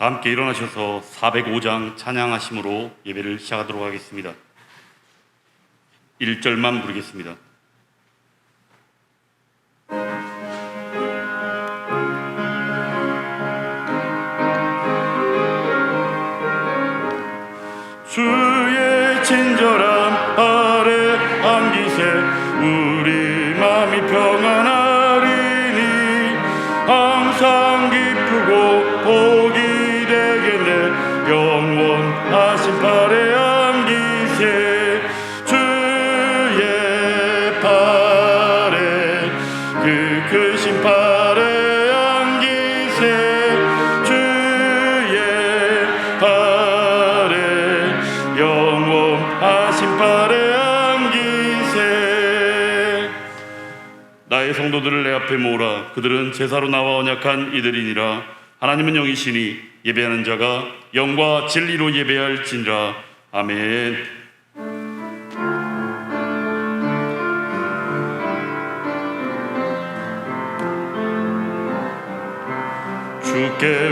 다 함께 일어나셔서 405장 찬양하심으로 예배를 시작하도록 하겠습니다. 1절만 부르겠습니다. 주의 친절함 아래 안기세 우리 마음이 평안하리니 항상 기쁘고 복이 되겠네 영원하신 팔에 안기세 주의 팔에 그 크신 팔에 안기세 주의 팔에 영원하신 팔에 안기세. 나의 성도들을 내 앞에 모으라. 그들은 제사로 나와 언약한 이들이니라. 하나님은 영이시니 예배하는 자가 영과 진리로 예배할지니라. 아멘. 주께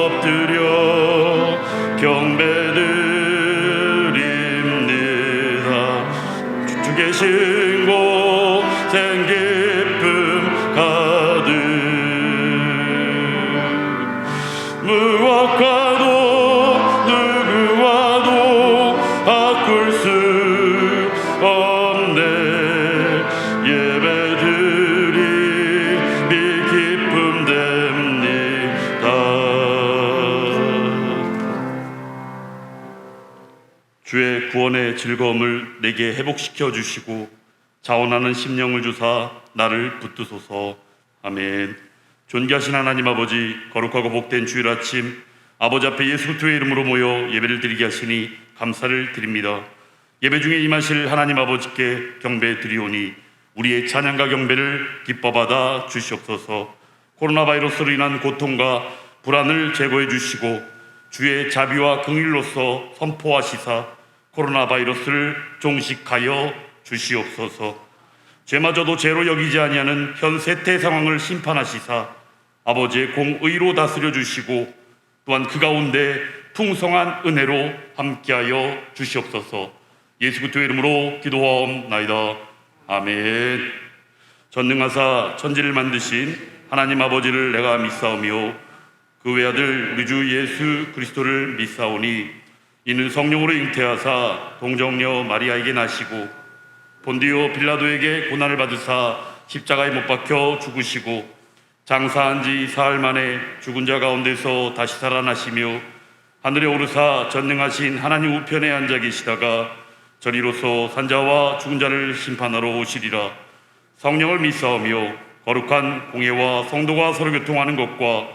엎드려 경배드립니다. 주 계신 곳엔 기쁨 가득 무엇과도 누구와도 바꿀 수 없네 예배드림이 기쁨 됩니다. 주의 구원의 즐거움을 내게 회복시켜 주시고 자원하는 심령을 주사 나를 붙드소서. 아멘. 존귀하신 하나님 아버지, 거룩하고 복된 주일 아침 아버지 앞에 예수 그리스도의 이름으로 모여 예배를 드리게 하시니 감사를 드립니다. 예배 중에 임하실 하나님 아버지께 경배 드리오니 우리의 찬양과 경배를 기뻐받아 주시옵소서. 코로나 바이러스로 인한 고통과 불안을 제거해 주시고 주의 자비와 긍휼로서 선포하시사 코로나 바이러스를 종식하여 주시옵소서. 죄마저도 죄로 여기지 아니하는 현 세태 상황을 심판하시사 아버지의 공의로 다스려 주시고 또한 그 가운데 풍성한 은혜로 함께하여 주시옵소서. 예수 그리스도의 이름으로 기도하옵나이다. 아멘. 전능하사 천지를 만드신 하나님 아버지를 내가 믿사오며 그 외아들 우리 주 예수 그리스도를 믿사오니 이는 성령으로 잉태하사 동정녀 마리아에게 나시고 본디오 빌라도에게 고난을 받으사 십자가에 못 박혀 죽으시고 장사한 지 사흘 만에 죽은 자 가운데서 다시 살아나시며 하늘에 오르사 전능하신 하나님 우편에 앉아 계시다가 저리로서 산자와 죽은 자를 심판하러 오시리라. 성령을 믿사오며 거룩한 공예와 성도가 서로 교통하는 것과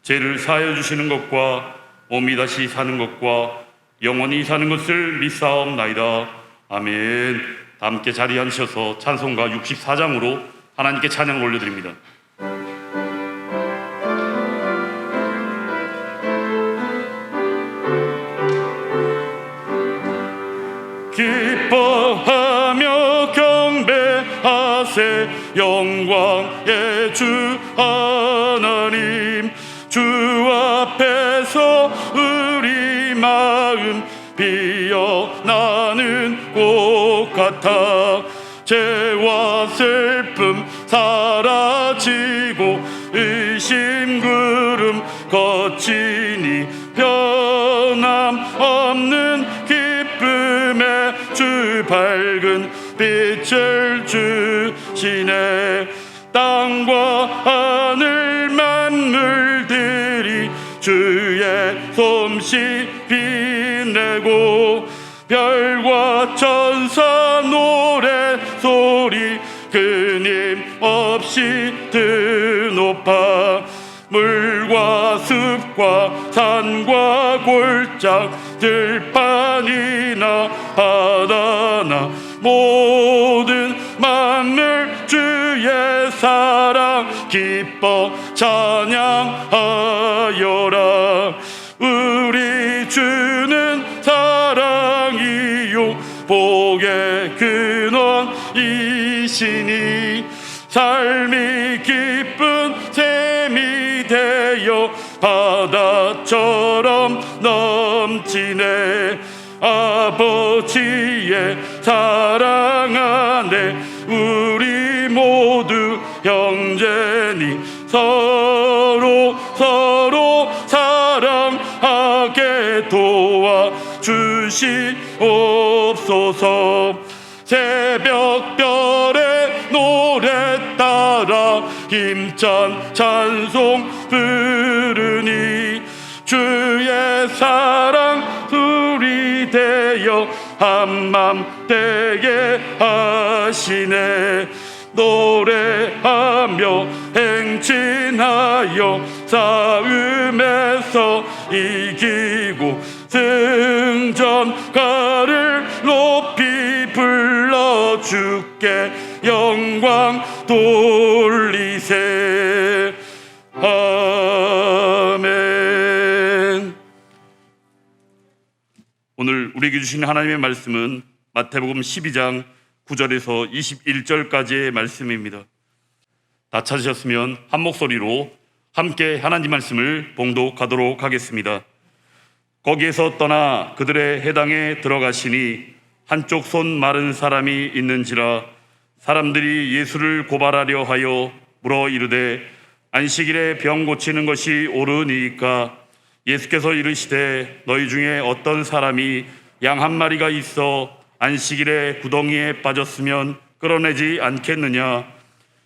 죄를 사하여 주시는 것과 몸이 다시 사는 것과 영원히 사는 것을 믿사옵나이다. 아멘. 다 함께 자리에 앉으셔서 찬송가 64장으로 하나님께 찬양을 올려드립니다. 기뻐하며 경배하세 영광의 주 하나님 주 앞에서 우리 마음 피어나는 꽃 같아 죄와 슬픔 사라지고 의심 구름 거치니 변함없는 기쁨의 주 밝은 빛을 주시네. 땅과 하늘 만물들이 주의 솜씨 빛내고 별과 천사 노래소리 끊임없이 드높아 물과 숲과 산과 골짝 들판이나 바다나 모든 만물 주의 사랑 기뻐 찬양하여라. 우리 주는 사랑이요 복의 근원이시니 삶이 기쁜 셈이 되어 되어 바다처럼 넘치네. 아버지의 사랑 안에 우리 모두 형제니 서로 사랑하게 도와주시옵소서. 새벽별의 노래 따라 힘찬 찬송 부르니 주의 사랑 둘이 되어 한맘 되게 하시네. 노래하며 행진하여 싸움에서 이기고 승전가를 높이 불러 주께 영광 돌리세. 아멘. 오늘 우리에게 주신 하나님의 말씀은 마태복음 12장 9절에서 21절까지의 말씀입니다. 다 찾으셨으면 한 목소리로 함께 하나님 말씀을 봉독하도록 하겠습니다. 거기에서 떠나 그들의 해당에 들어가시니 한쪽 손 마른 사람이 있는지라 사람들이 예수를 고발하려 하여 물어 이르되 안식일에 병 고치는 것이 옳으니까? 예수께서 이르시되 너희 중에 어떤 사람이 양 한 마리가 있어 안식일에 구덩이에 빠졌으면 끌어내지 않겠느냐?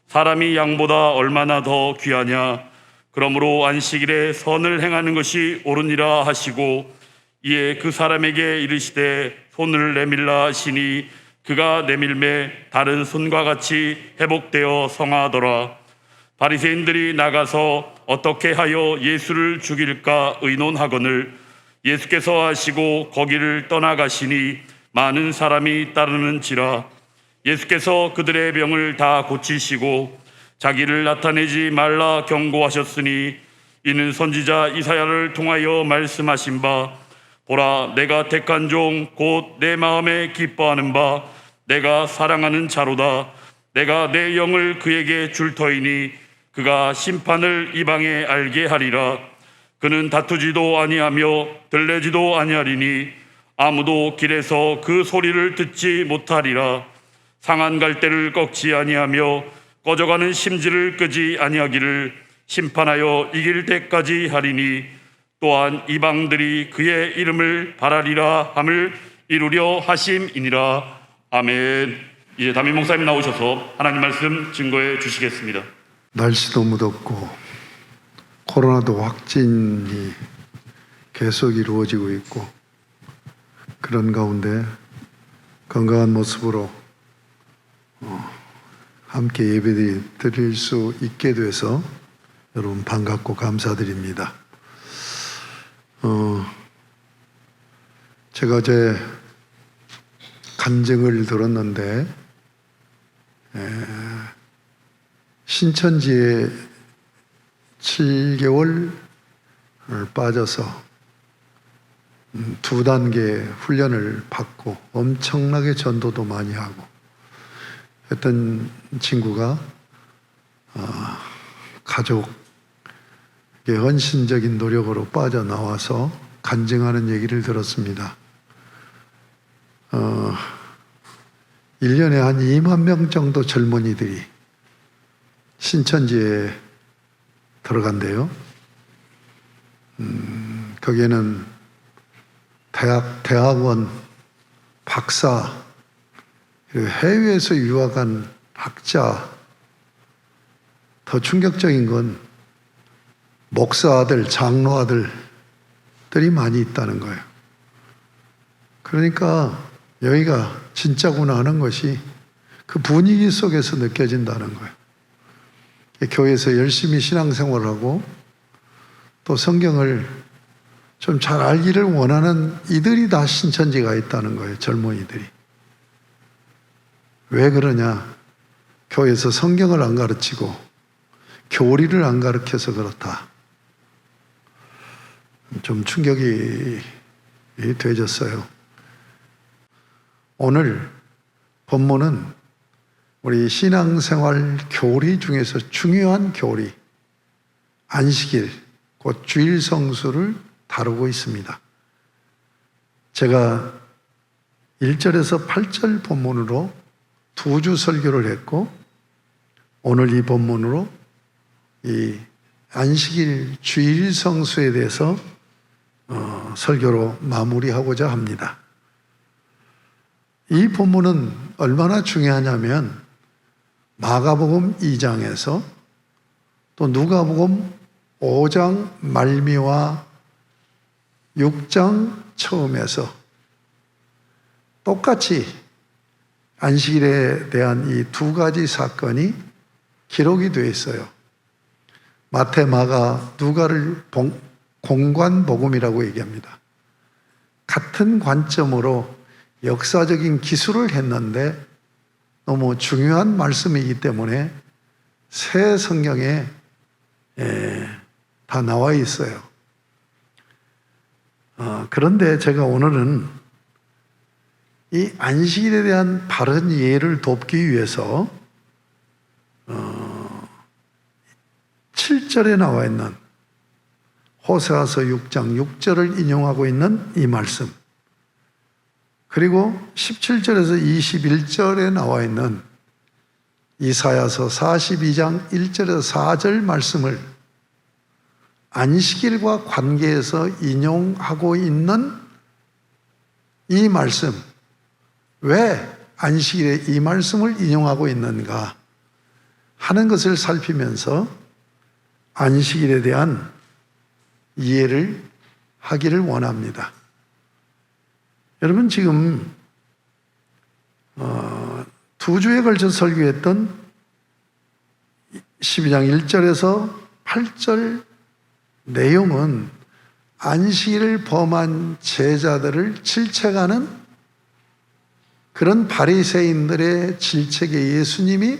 사람이 양보다 얼마나 더 귀하냐? 그러므로 안식일에 선을 행하는 것이 옳으니라 하시고 이에 그 사람에게 이르시되 손을 내밀라 하시니 그가 내밀매 다른 손과 같이 회복되어 성하더라. 바리새인들이 나가서 어떻게 하여 예수를 죽일까 의논하거늘 예수께서 하시고 거기를 떠나가시니 많은 사람이 따르는지라. 예수께서 그들의 병을 다 고치시고 자기를 나타내지 말라 경고하셨으니 이는 선지자 이사야를 통하여 말씀하신 바 보라 내가 택한 종 곧 내 마음에 기뻐하는 바 내가 사랑하는 자로다. 내가 내 영을 그에게 줄 터이니 그가 심판을 이방에 알게 하리라. 그는 다투지도 아니하며 들레지도 아니하리니 아무도 길에서 그 소리를 듣지 못하리라. 상한 갈대를 꺾지 아니하며 꺼져가는 심지를 끄지 아니하기를 심판하여 이길 때까지 하리니 또한 이방들이 그의 이름을 바라리라 함을 이루려 하심이니라. 아멘. 이제 담임 목사님 나오셔서 하나님 말씀 증거해 주시겠습니다. 날씨도 무덥고 코로나도 확진이 계속 이루어지고 있고 그런 가운데 건강한 모습으로 함께 예배 드릴 수 있게 돼서 여러분 반갑고 감사드립니다. 제가 어제 간증을 들었는데 신천지에 7개월 빠져서 2단계 훈련을 받고 엄청나게 전도도 많이 하고 했던 친구가 가족의 헌신적인 노력으로 빠져나와서 간증하는 얘기를 들었습니다. 1년에 한 2만 명 정도 젊은이들이 신천지에 들어간대요. 거기에는 대학원, 박사, 그리고 해외에서 유학한 학자, 더 충격적인 건 목사 아들, 장로 아들들이 많이 있다는 거예요. 그러니까 여기가 진짜구나 하는 것이 그 분위기 속에서 느껴진다는 거예요. 교회에서 열심히 신앙생활하고 또 성경을 좀 잘 알기를 원하는 이들이 다 신천지가 있다는 거예요. 젊은이들이. 왜 그러냐? 교회에서 성경을 안 가르치고 교리를 안 가르쳐서 그렇다. 좀 충격이 되졌어요. 오늘 본문은 우리 신앙생활 교리 중에서 중요한 교리, 안식일, 곧 주일 성수를 다루고 있습니다. 제가 1절에서 8절 본문으로 2주 설교를 했고, 오늘 이 본문으로 이 안식일 주일 성수에 대해서 설교로 마무리하고자 합니다. 이 본문은 얼마나 중요하냐면 마가복음 2장에서 또 누가복음 5장 말미와 6장 처음에서 똑같이 안식일에 대한 이 두 가지 사건이 기록이 되어 있어요. 마태, 마가, 누가를 공관복음이라고 얘기합니다. 같은 관점으로 역사적인 기술을 했는데 너무 중요한 말씀이기 때문에 새 성경에 다 나와 있어요. 그런데 제가 오늘은 이 안식일에 대한 바른 이해를 돕기 위해서 7절에 나와 있는 호세아서 6장 6절을 인용하고 있는 이 말씀, 그리고 17절에서 21절에 나와 있는 이사야서 42장 1절에서 4절 말씀을 안식일과 관계해서 인용하고 있는 이 말씀, 왜 안식일에 이 말씀을 인용하고 있는가 하는 것을 살피면서 안식일에 대한 이해를 하기를 원합니다. 여러분, 지금 2주에 걸쳐 설교했던 12장 1절에서 8절 내용은 안식일을 범한 제자들을 질책하는 그런 바리새인들의 질책에 예수님이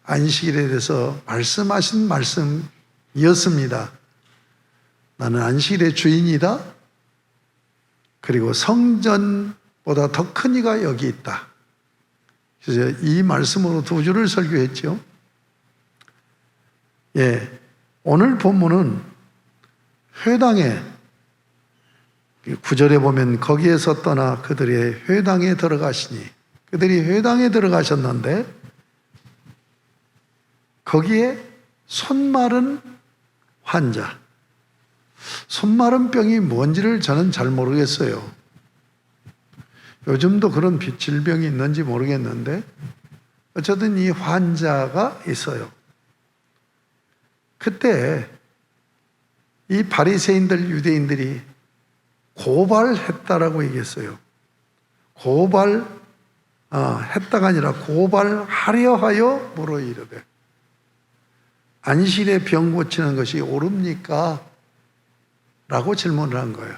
안식일에 대해서 말씀하신 말씀이었습니다. 나는 안식일의 주인이다. 그리고 성전보다 더 큰 이가 여기 있다. 그래서 이 말씀으로 2주를 설교했죠. 오늘 본문은 회당에, 9절에 보면 거기에서 떠나 그들의 회당에 들어가시니, 그들이 회당에 들어가셨는데 거기에 손마른 환자, 손마른 병이 뭔지를 저는 잘 모르겠어요. 요즘도 그런 질병이 있는지 모르겠는데 어쨌든 이 환자가 있어요. 그때 이 바리새인들, 유대인들이 고발했다라고 얘기했어요. 했다가 아니라 고발하려 하여 물어 이르되, 안식일에 병 고치는 것이 옳습니까? 라고 질문을 한 거예요.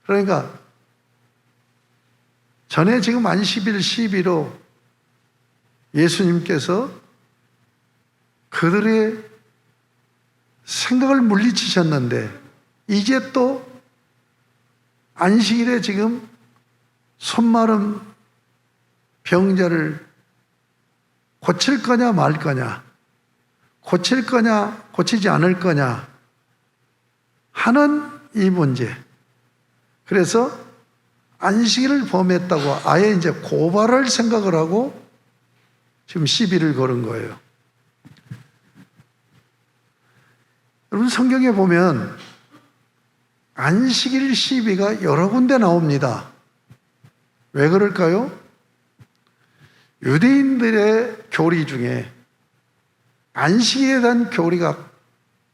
그러니까 전에 지금 안식일 12로 예수님께서 그들의 생각을 물리치셨는데 이제 또 안식일에 지금 손마른 병자를 고칠 거냐 말 거냐, 고칠 거냐 고치지 않을 거냐 하는 이 문제. 그래서 안식일을 범했다고 아예 이제 고발할 생각을 하고 지금 시비를 거는 거예요. 여러분, 성경에 보면 안식일 시비가 여러 군데 나옵니다. 왜 그럴까요? 유대인들의 교리 중에 안식일에 대한 교리가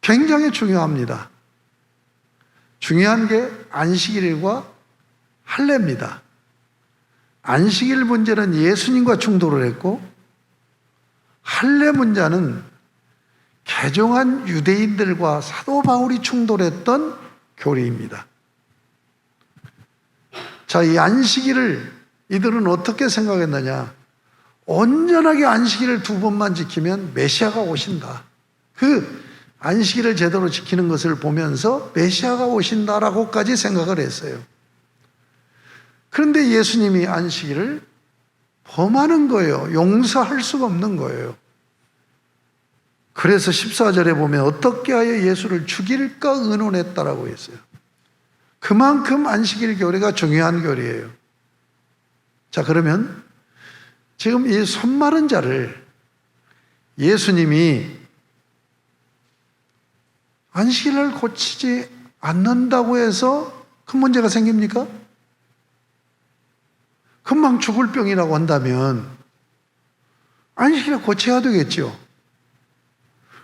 굉장히 중요합니다. 중요한 게 안식일과 할례입니다. 안식일 문제는 예수님과 충돌을 했고, 할례 문제는 개종한 유대인들과 사도 바울이 충돌했던 교리입니다. 자, 이 안식일을 이들은 어떻게 생각했느냐? 온전하게 안식일을 2번만 지키면 메시아가 오신다. 그 안식일을 제대로 지키는 것을 보면서 메시아가 오신다라고까지 생각을 했어요. 그런데 예수님이 안식일을 범하는 거예요. 용서할 수가 없는 거예요. 그래서 14절에 보면 어떻게 하여 예수를 죽일까 의논했다라고 했어요. 그만큼 안식일 교리가 중요한 교리예요. 자, 그러면 지금 이 손 마른 자를 예수님이 안식일을 고치지 않는다고 해서 큰 문제가 생깁니까? 금방 죽을 병이라고 한다면 안식일을 고쳐야 되겠죠.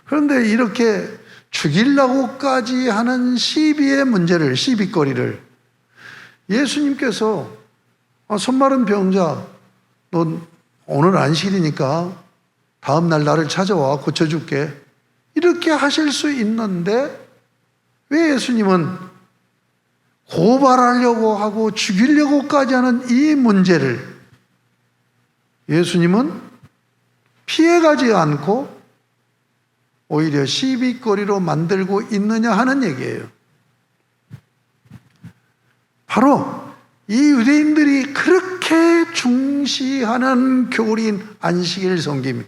그런데 이렇게 죽이려고까지 하는 시비의 문제를, 시비거리를 예수님께서 손 마른 병자, 넌 오늘 안식일이니까 다음날 나를 찾아와 고쳐줄게, 이렇게 하실 수 있는데 왜 예수님은 고발하려고 하고 죽이려고까지 하는 이 문제를 예수님은 피해가지 않고 오히려 시비거리로 만들고 있느냐 하는 얘기예요. 바로 이 유대인들이 그렇게 중시하는 교리인 안식일 섬김,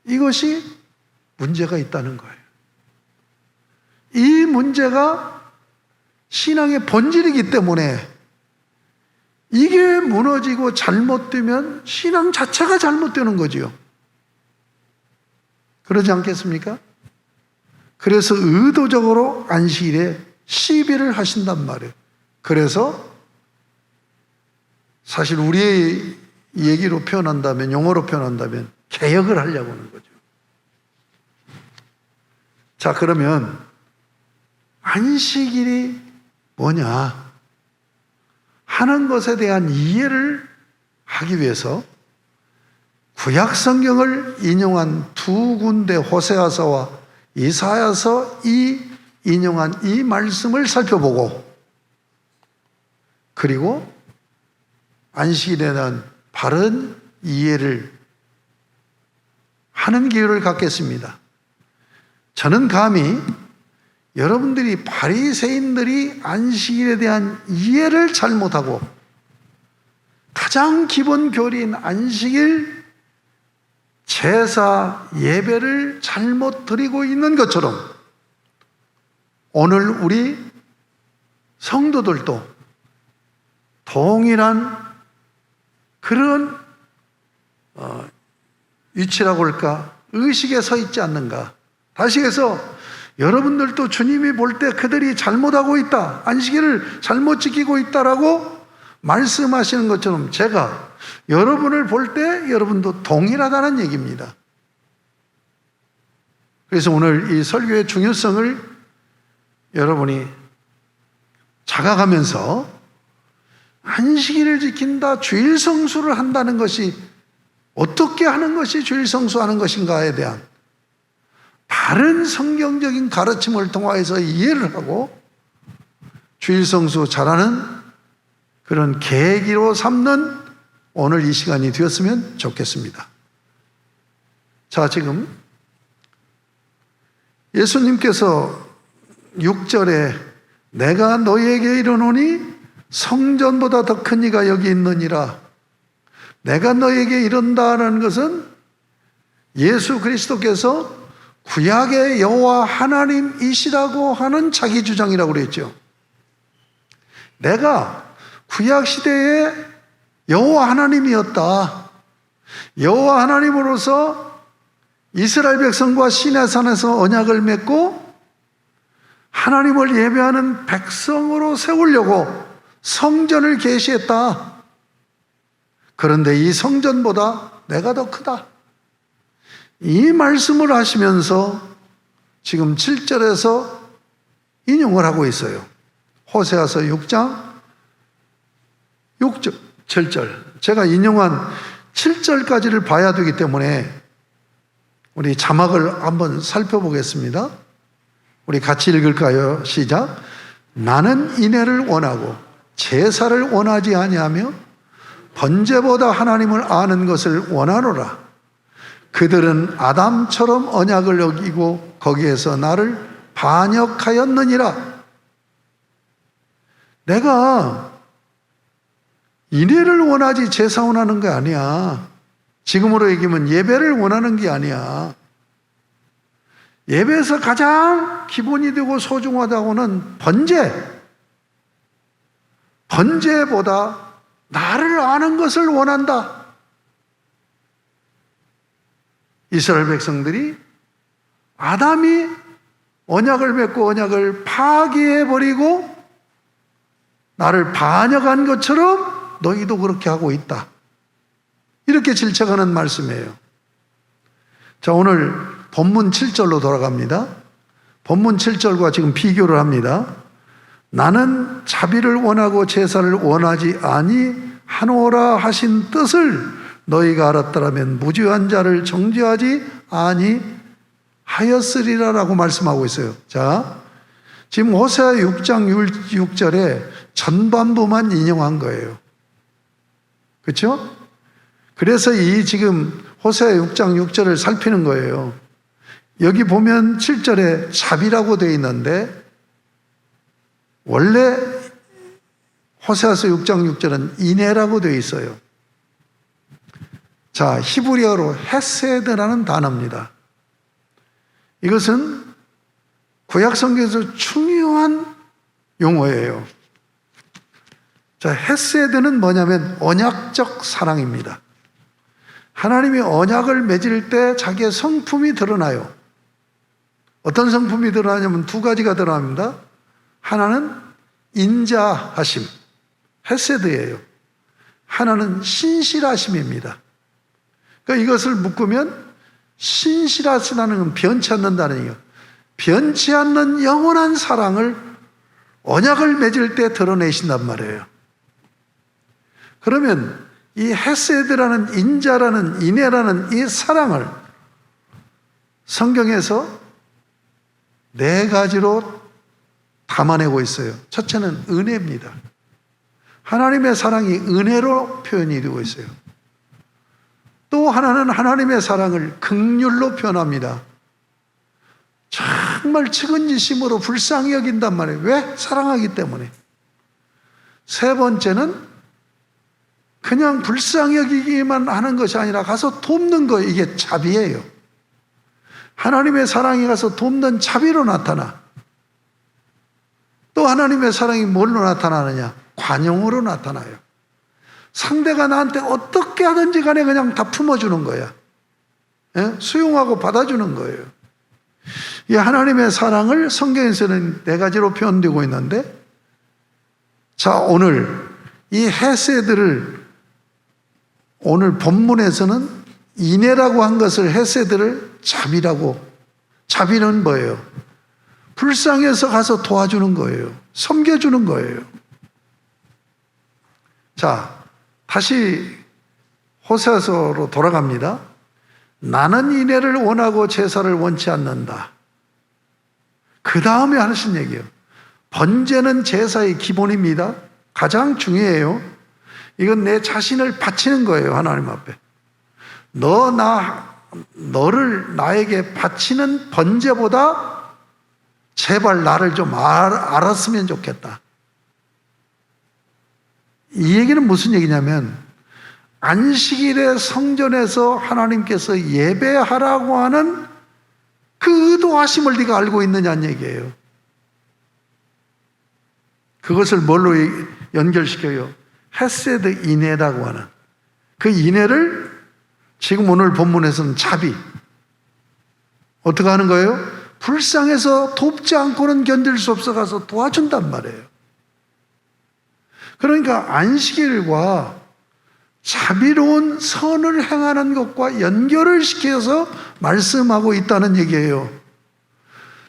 이것이 문제가 있다는 거예요. 이 문제가 신앙의 본질이기 때문에 이게 무너지고 잘못되면 신앙 자체가 잘못되는 거지요. 그러지 않겠습니까? 그래서 의도적으로 안식일에 시비를 하신단 말이에요. 그래서 사실 우리의 얘기로 표현한다면, 용어로 표현한다면 개혁을 하려고 하는 거죠. 자, 그러면 안식일이 뭐냐 하는 것에 대한 이해를 하기 위해서 구약 성경을 인용한 두 군데 호세아서와 이사야서 인용한 이 말씀을 살펴보고, 그리고 안식일에 대한 바른 이해를 하는 기회를 갖겠습니다. 저는 감히 여러분들이 바리새인들이 안식일에 대한 이해를 잘못하고 가장 기본 교리인 안식일 제사 예배를 잘못 드리고 있는 것처럼 오늘 우리 성도들도 동일한 그런 위치라고 할까, 의식에 서 있지 않는가. 다시 해서 여러분들도 주님이 볼 때 그들이 잘못하고 있다, 안식일을 잘못 지키고 있다라고 말씀하시는 것처럼 제가 여러분을 볼 때 여러분도 동일하다는 얘기입니다. 그래서 오늘 이 설교의 중요성을 여러분이 자각하면서 안식일을 지킨다, 주일 성수를 한다는 것이 어떻게 하는 것이 주일 성수하는 것인가에 대한 다른 성경적인 가르침을 통하여서 이해를 하고 주일 성수 잘하는 그런 계기로 삼는 오늘 이 시간이 되었으면 좋겠습니다. 자, 지금 예수님께서 6절에 내가 너희에게 이르노니 성전보다 더 큰 이가 여기 있느니라. 내가 너희에게 이른다는 것은 예수 그리스도께서 구약의 여호와 하나님이시라고 하는 자기 주장이라고 그랬죠. 내가 구약 시대에 여호와 하나님이었다. 여호와 하나님으로서 이스라엘 백성과 시내산에서 언약을 맺고 하나님을 예배하는 백성으로 세우려고 성전을 계시했다. 그런데 이 성전보다 내가 더 크다. 이 말씀을 하시면서 지금 7절에서 인용을 하고 있어요. 호세아서 6장 6절, 7절. 제가 인용한 7절까지를 봐야 되기 때문에 우리 자막을 한번 살펴보겠습니다. 우리 같이 읽을까요? 시작. 나는 인애를 원하고 제사를 원하지 아니하며 번제보다 하나님을 아는 것을 원하노라. 그들은 아담처럼 언약을 어기고 거기에서 나를 반역하였느니라. 내가 인애를 원하지 제사 원하는 게 아니야. 지금으로 얘기하면 예배를 원하는 게 아니야. 예배에서 가장 기본이 되고 소중하다고는 번제보다 나를 아는 것을 원한다. 이스라엘 백성들이 아담이 언약을 맺고 언약을 파기해버리고 나를 반역한 것처럼 너희도 그렇게 하고 있다. 이렇게 질책하는 말씀이에요. 자, 오늘 본문 7절로 돌아갑니다. 본문 7절과 지금 비교를 합니다. 나는 자비를 원하고 제사를 원하지 아니하노라 하신 뜻을 너희가 알았더라면 무죄한 자를 정죄하지 아니하였으리라 라고 말씀하고 있어요. 자, 지금 호세아 6장 6절에 전반부만 인용한 거예요. 그렇죠? 그래서 이 지금 호세아 6장 6절을 살피는 거예요. 여기 보면 7절에 자비라고 되어 있는데 원래 호세아서 6장 6절은 인애라고 되어 있어요. 자, 히브리어로 헤세드라는 단어입니다. 이것은 구약 성경에서 중요한 용어예요. 자, 헤세드는 뭐냐면 언약적 사랑입니다. 하나님이 언약을 맺을 때 자기의 성품이 드러나요. 어떤 성품이 드러나냐면 두 가지가 드러납니다. 하나는 인자하심, 헤세드예요. 하나는 신실하심입니다. 그러니까 이것을 묶으면 신실하시다는 건 변치 않는다는 얘기예요. 변치 않는 영원한 사랑을 언약을 맺을 때 드러내신단 말이에요. 그러면 이 헤세드라는 인자라는 인애라는 이 사랑을 성경에서 네 가지로 담아내고 있어요. 첫째는 은혜입니다. 하나님의 사랑이 은혜로 표현이 되고 있어요. 또 하나는 하나님의 사랑을 긍휼로 표현합니다. 정말 측은지심으로 불쌍히 여긴단 말이에요. 왜? 사랑하기 때문에. 세 번째는 그냥 불쌍히 여기기만 하는 것이 아니라 가서 돕는 거예요. 이게 자비예요. 하나님의 사랑이 가서 돕는 자비로 나타나. 또 하나님의 사랑이 뭘로 나타나느냐? 관용으로 나타나요. 상대가 나한테 어떻게 하든지 간에 그냥 다 품어주는 거야. 수용하고 받아주는 거예요. 이 하나님의 사랑을 성경에서는 네 가지로 표현되고 있는데, 자, 오늘 이 헤세드를 오늘 본문에서는 인애라고 한 것을 헤세드를 자비라고. 자비는 뭐예요? 불쌍해서 가서 도와주는 거예요. 섬겨주는 거예요. 자, 다시 호세아서로 돌아갑니다. 나는 인애를 원하고 제사를 원치 않는다. 그 다음에 하신 얘기예요. 번제는 제사의 기본입니다. 가장 중요해요. 이건 내 자신을 바치는 거예요. 하나님 앞에. 너를 나에게 바치는 번제보다 제발 나를 좀 알았으면 좋겠다. 이 얘기는 무슨 얘기냐면 안식일에 성전에서 하나님께서 예배하라고 하는 그 의도하심을 네가 알고 있느냐는 얘기예요. 그것을 뭘로 연결시켜요? 헤세드 인애라고 하는 그 인애를 지금 오늘 본문에서는 자비. 어떻게 하는 거예요? 불쌍해서 돕지 않고는 견딜 수 없어 가서 도와준단 말이에요. 그러니까 안식일과 자비로운 선을 행하는 것과 연결을 시켜서 말씀하고 있다는 얘기예요.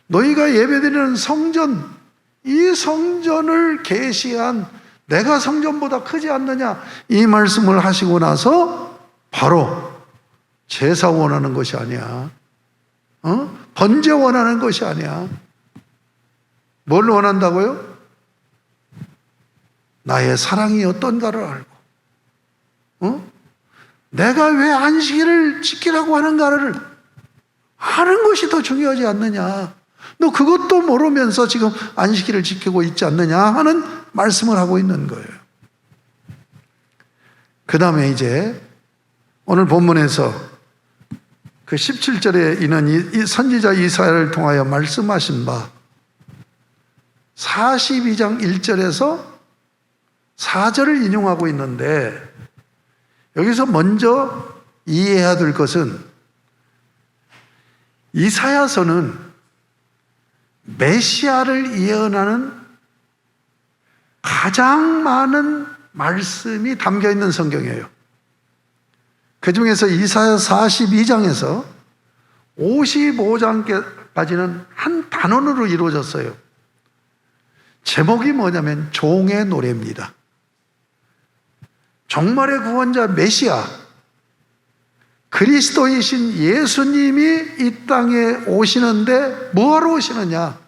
너희가 예배드리는 성전, 이 성전을 계시한 내가 성전보다 크지 않느냐, 이 말씀을 하시고 나서 바로 제사 원하는 것이 아니야. 번제 원하는 것이 아니야. 뭘 원한다고요? 나의 사랑이 어떤가를 알고, 내가 왜 안식일을 지키라고 하는가를 아는 것이 더 중요하지 않느냐. 너 그것도 모르면서 지금 안식일을 지키고 있지 않느냐 하는 말씀을 하고 있는 거예요. 그 다음에 이제 오늘 본문에서 그 17절에 있는 이 선지자 이사야를 통하여 말씀하신 바 42장 1절에서 4절을 인용하고 있는데, 여기서 먼저 이해해야 될 것은 이사야서는 메시아를 예언하는 가장 많은 말씀이 담겨 있는 성경이에요. 그 중에서 이사야 42장에서 55장까지는 한 단원으로 이루어졌어요. 제목이 뭐냐면 종의 노래입니다. 종말의 구원자 메시아, 그리스도이신 예수님이 이 땅에 오시는데 뭐하러 오시느냐?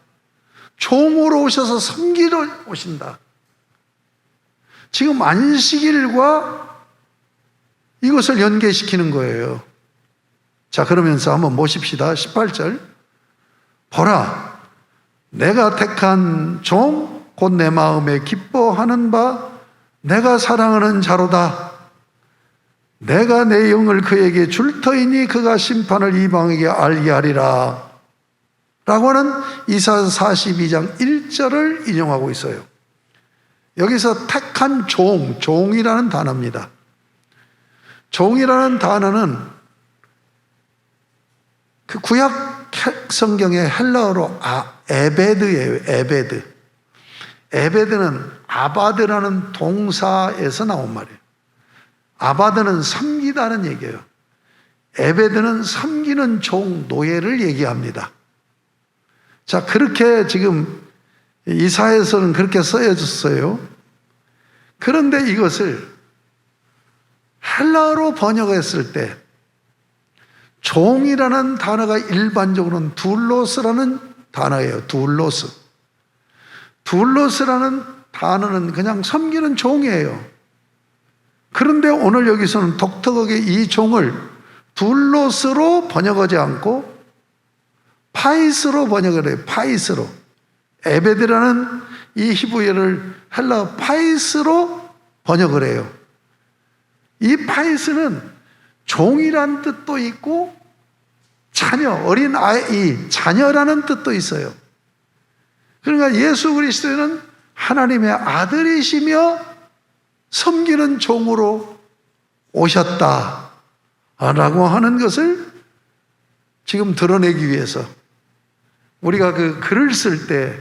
종으로 오셔서 섬기러 오신다. 지금 안식일과 이것을 연계시키는 거예요. 자, 그러면서 한번 모십시다. 18절. 보라, 내가 택한 종, 곧 내 마음에 기뻐하는 바, 내가 사랑하는 자로다. 내가 내 영을 그에게 줄 터이니 그가 심판을 이방에게 알게 하리라. 라고 하는 이사야 42장 1절을 인용하고 있어요. 여기서 택한 종, 종이라는 단어입니다. 종이라는 단어는 그 구약 성경의 헬라어로 에베드예요. 에베드. 에베드는 아바드라는 동사에서 나온 말이에요. 아바드는 섬기다는 얘기예요. 에베드는 섬기는 종, 노예를 얘기합니다. 자, 그렇게 지금 이사야에서는 그렇게 써졌어요. 그런데 이것을 헬라어로 번역했을 때 종이라는 단어가 일반적으로는 둘로스라는 단어예요. 둘로스. 둘로스라는 단어는 그냥 섬기는 종이에요. 그런데 오늘 여기서는 독특하게 이 종을 둘로스로 번역하지 않고 파이스로 번역을 해요. 파이스로. 에베드라는 이 히브리어를 헬라어 파이스로 번역을 해요. 이 파이스는 종이란 뜻도 있고 자녀, 어린 아이, 자녀라는 뜻도 있어요. 그러니까 예수 그리스도는 하나님의 아들이시며 섬기는 종으로 오셨다라고 하는 것을 지금 드러내기 위해서 우리가 그 글을 쓸 때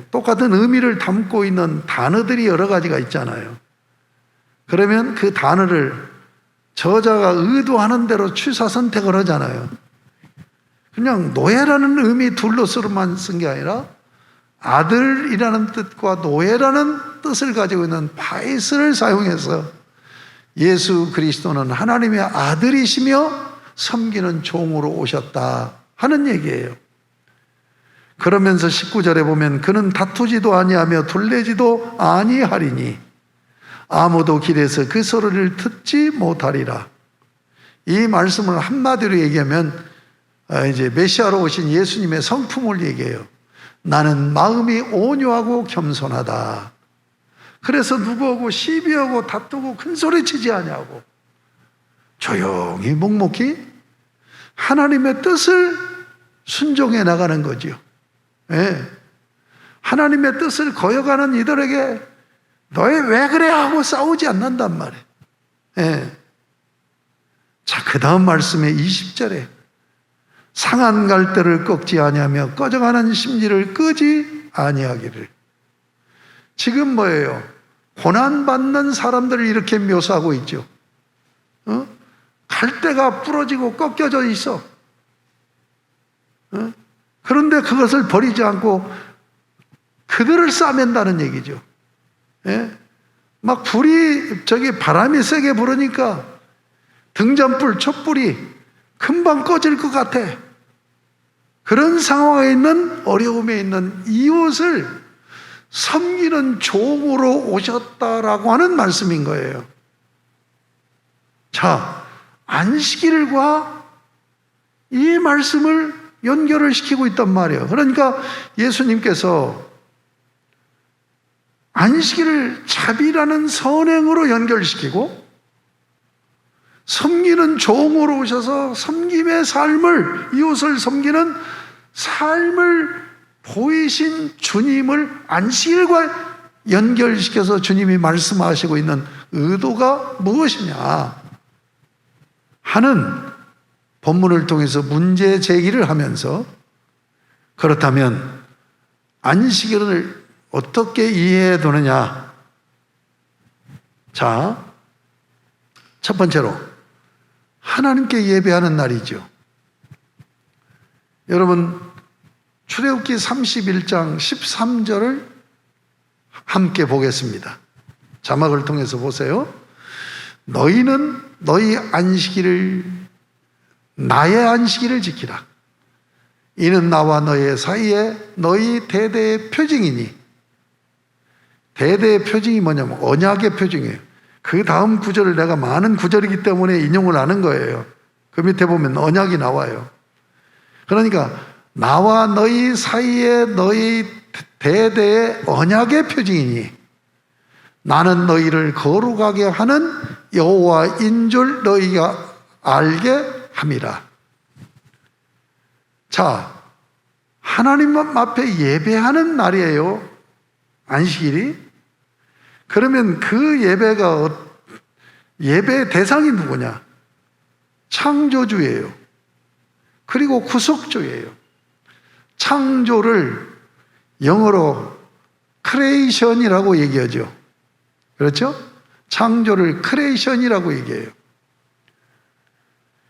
똑같은 의미를 담고 있는 단어들이 여러 가지가 있잖아요. 그러면 그 단어를 저자가 의도하는 대로 취사 선택을 하잖아요. 그냥 노예라는 의미 둘러스로만 쓴 게 아니라 아들이라는 뜻과 노예라는 뜻을 가지고 있는 파이스를 사용해서 예수 그리스도는 하나님의 아들이시며 섬기는 종으로 오셨다 하는 얘기예요. 그러면서 19절에 보면 그는 다투지도 아니하며 둘레지도 아니하리니 아무도 길에서 그 소리를 듣지 못하리라. 이 말씀을 한마디로 얘기하면 이제 메시아로 오신 예수님의 성품을 얘기해요. 나는 마음이 온유하고 겸손하다. 그래서 누구하고 시비하고 다투고 큰 소리 치지 아니하고 조용히 묵묵히 하나님의 뜻을 순종해 나가는 거죠. 예. 하나님의 뜻을 거역하는 이들에게 너희 왜 그래 하고 싸우지 않는단 말이에요. 예. 자, 그 다음 말씀에 20절에 상한 갈대를 꺾지 아니하며 꺼져가는 심지를 끄지 아니하기를. 지금 뭐예요? 고난받는 사람들을 이렇게 묘사하고 있죠. 갈대가 부러지고 꺾여져 있어. 그런데 그것을 버리지 않고 그들을 싸맨다는 얘기죠. 예? 막 불이, 바람이 세게 불으니까 등잔불, 촛불이 금방 꺼질 것 같아. 그런 상황에 있는, 어려움에 있는 이웃을 섬기는 종으로 오셨다라고 하는 말씀인 거예요. 자, 안식일과 이 말씀을 연결을 시키고 있단 말이에요. 그러니까 예수님께서 안식일을 자비라는 선행으로 연결시키고 섬기는 종으로 오셔서 섬김의 삶을, 이웃을 섬기는 삶을 보이신 주님을 안식일과 연결시켜서 주님이 말씀하시고 있는 의도가 무엇이냐 하는 본문을 통해서 문제 제기를 하면서, 그렇다면 안식일을 어떻게 이해해 두느냐. 자, 첫 번째로 하나님께 예배하는 날이죠. 여러분, 출애굽기 31장 13절을 함께 보겠습니다. 자막을 통해서 보세요. 너희는 너희 안식일을, 나의 안식일을 지키라. 이는 나와 너희 사이에 너희 대대의 표징이니. 대대의 표징이 뭐냐면 언약의 표징이에요. 그 다음 구절을 내가 많은 구절이기 때문에 인용을 하는 거예요. 그 밑에 보면 언약이 나와요. 그러니까 나와 너희 사이에 너희 대대의 언약의 표징이니 나는 너희를 거룩하게 하는 여호와인 줄 너희가 알게 함이라. 자, 하나님 앞에 예배하는 날이에요, 안식일이. 그러면 그 예배의 대상이 누구냐? 창조주예요. 그리고 구속주예요. 창조를 영어로 크리에이션이라고 얘기하죠. 그렇죠? 창조를 크리에이션이라고 얘기해요.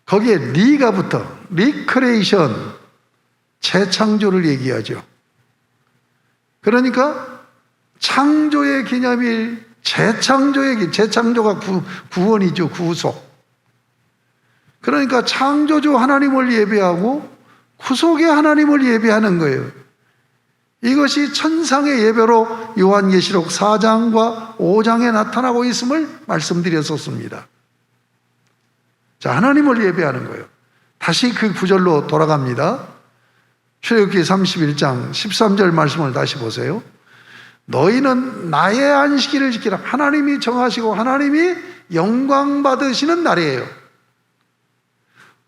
거기에 리가 붙어, 리크리에이션, 재창조를 얘기하죠. 그러니까 창조의 기념일, 재창조가 구원이죠, 구속. 그러니까 창조주 하나님을 예배하고 구속의 하나님을 예배하는 거예요. 이것이 천상의 예배로 요한계시록 4장과 5장에 나타나고 있음을 말씀드렸었습니다. 자, 하나님을 예배하는 거예요. 다시 그 구절로 돌아갑니다. 출애굽기 31장 13절 말씀을 다시 보세요. 너희는 나의 안식일을 지키라. 하나님이 정하시고 하나님이 영광 받으시는 날이에요.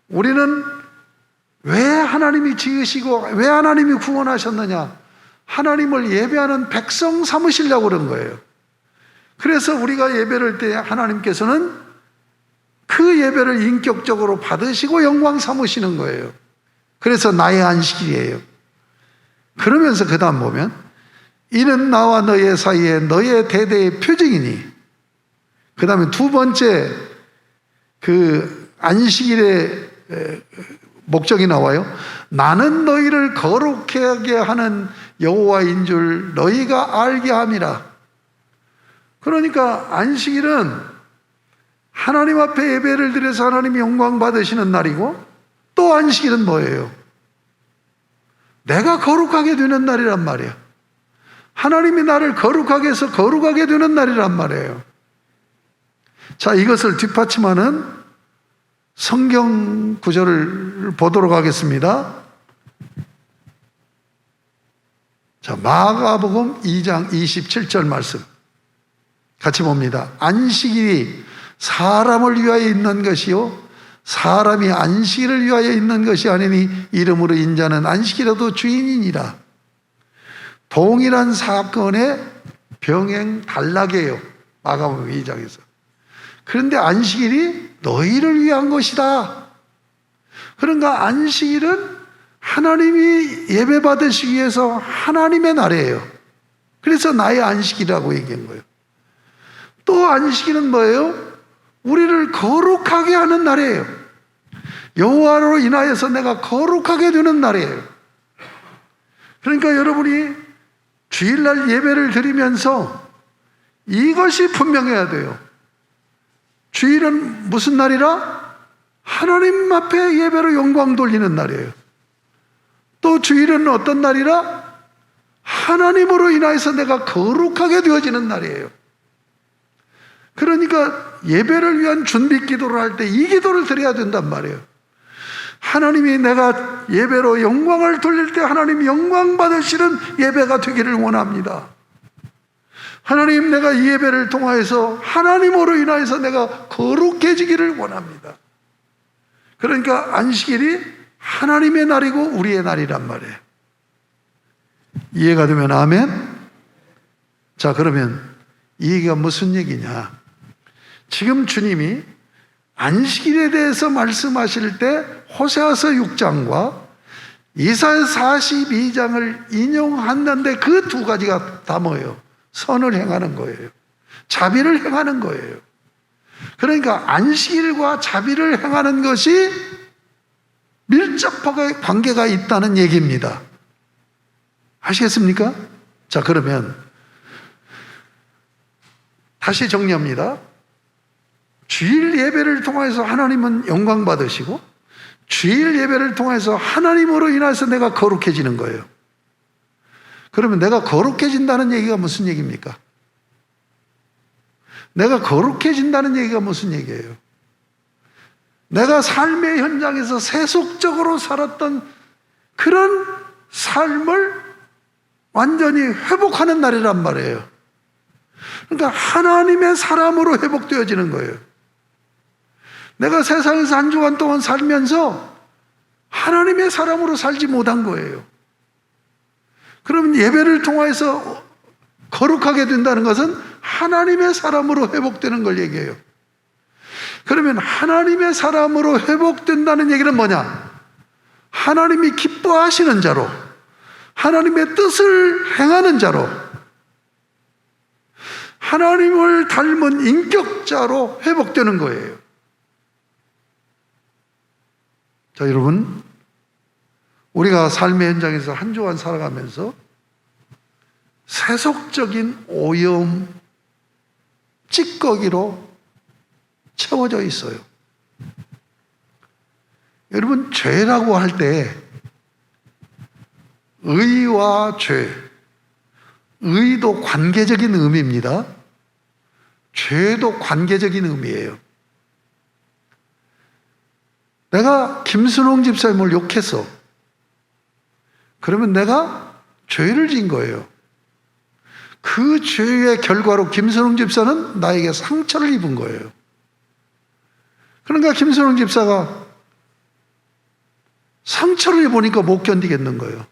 우리는 왜 하나님이 지으시고 왜 하나님이 구원하셨느냐? 하나님을 예배하는 백성 삼으시려고 그런 거예요. 그래서 우리가 예배를 때 하나님께서는 그 예배를 인격적으로 받으시고 영광 삼으시는 거예요. 그래서 나의 안식일이에요. 그러면서 그 다음 보면 이는 나와 너의 사이에 너의 대대의 표징이니, 그 다음에 두 번째 그 안식일의 목적이 나와요. 나는 너희를 거룩하게 하는 여호와인 줄 너희가 알게 함이라. 그러니까 안식일은 하나님 앞에 예배를 드려서 하나님이 영광 받으시는 날이고, 또 안식일은 뭐예요? 내가 거룩하게 되는 날이란 말이에요. 하나님이 나를 거룩하게 해서 거룩하게 되는 날이란 말이에요. 자, 이것을 뒷받침하는 성경 구절을 보도록 하겠습니다. 자, 마가복음 2장 27절 말씀 같이 봅니다. 안식일이 사람을 위하여 있는 것이요 사람이 안식일을 위하여 있는 것이 아니니 이름으로 인자는 안식이라도 주인이니라. 동일한 사건의 병행 단락이에요, 마가복음 2장에서. 그런데 안식일이 너희를 위한 것이다. 그러니까 안식일은 하나님이 예배 받으시기 위해서 하나님의 날이에요. 그래서 나의 안식이라고 얘기한 거예요. 또 안식일은 뭐예요? 우리를 거룩하게 하는 날이에요. 여호와로 인하여서 내가 거룩하게 되는 날이에요. 그러니까 여러분이 주일날 예배를 드리면서 이것이 분명해야 돼요. 주일은 무슨 날이라? 하나님 앞에 예배로 영광 돌리는 날이에요. 또 주일은 어떤 날이라? 하나님으로 인하여서 내가 거룩하게 되어지는 날이에요. 그러니까 예배를 위한 준비 기도를 할 때 이 기도를 드려야 된단 말이에요. 하나님이 내가 예배로 영광을 돌릴 때 하나님 영광 받으시는 예배가 되기를 원합니다. 하나님, 내가 이 예배를 통하여서 하나님으로 인하여서 내가 거룩해지기를 원합니다. 그러니까 안식일이 하나님의 날이고 우리의 날이란 말이에요. 이해가 되면 아멘? 자, 그러면 이 얘기가 무슨 얘기냐? 지금 주님이 안식일에 대해서 말씀하실 때 호세아서 6장과 이사야 42장을 인용하는데 그 두 가지가 다 뭐예요? 선을 행하는 거예요. 자비를 행하는 거예요. 그러니까 안식일과 자비를 행하는 것이 밀접하게 관계가 있다는 얘기입니다. 아시겠습니까? 자, 그러면 다시 정리합니다. 주일 예배를 통해서 하나님은 영광 받으시고 주일 예배를 통해서 하나님으로 인해서 내가 거룩해지는 거예요. 그러면 내가 거룩해진다는 얘기가 무슨 얘기입니까? 내가 거룩해진다는 얘기가 무슨 얘기예요? 내가 삶의 현장에서 세속적으로 살았던 그런 삶을 완전히 회복하는 날이란 말이에요. 그러니까 하나님의 사람으로 회복되어지는 거예요. 내가 세상에서 한 주간 동안 살면서 하나님의 사람으로 살지 못한 거예요. 그러면 예배를 통해서 거룩하게 된다는 것은 하나님의 사람으로 회복되는 걸 얘기해요. 그러면 하나님의 사람으로 회복된다는 얘기는 뭐냐? 하나님이 기뻐하시는 자로, 하나님의 뜻을 행하는 자로, 하나님을 닮은 인격자로 회복되는 거예요. 자, 여러분, 우리가 삶의 현장에서 한 주간 살아가면서 세속적인 오염, 찌꺼기로 채워져 있어요. 여러분, 죄라고 할 때 의와 죄, 의도 관계적인 의미입니다. 죄도 관계적인 의미예요. 내가 김순홍 집사님을 욕했어. 그러면 내가 죄를 진 거예요. 그 죄의 결과로 김순홍 집사는 나에게 상처를 입은 거예요. 그러니까 김순홍 집사가 상처를 입으니까 못 견디겠는 거예요.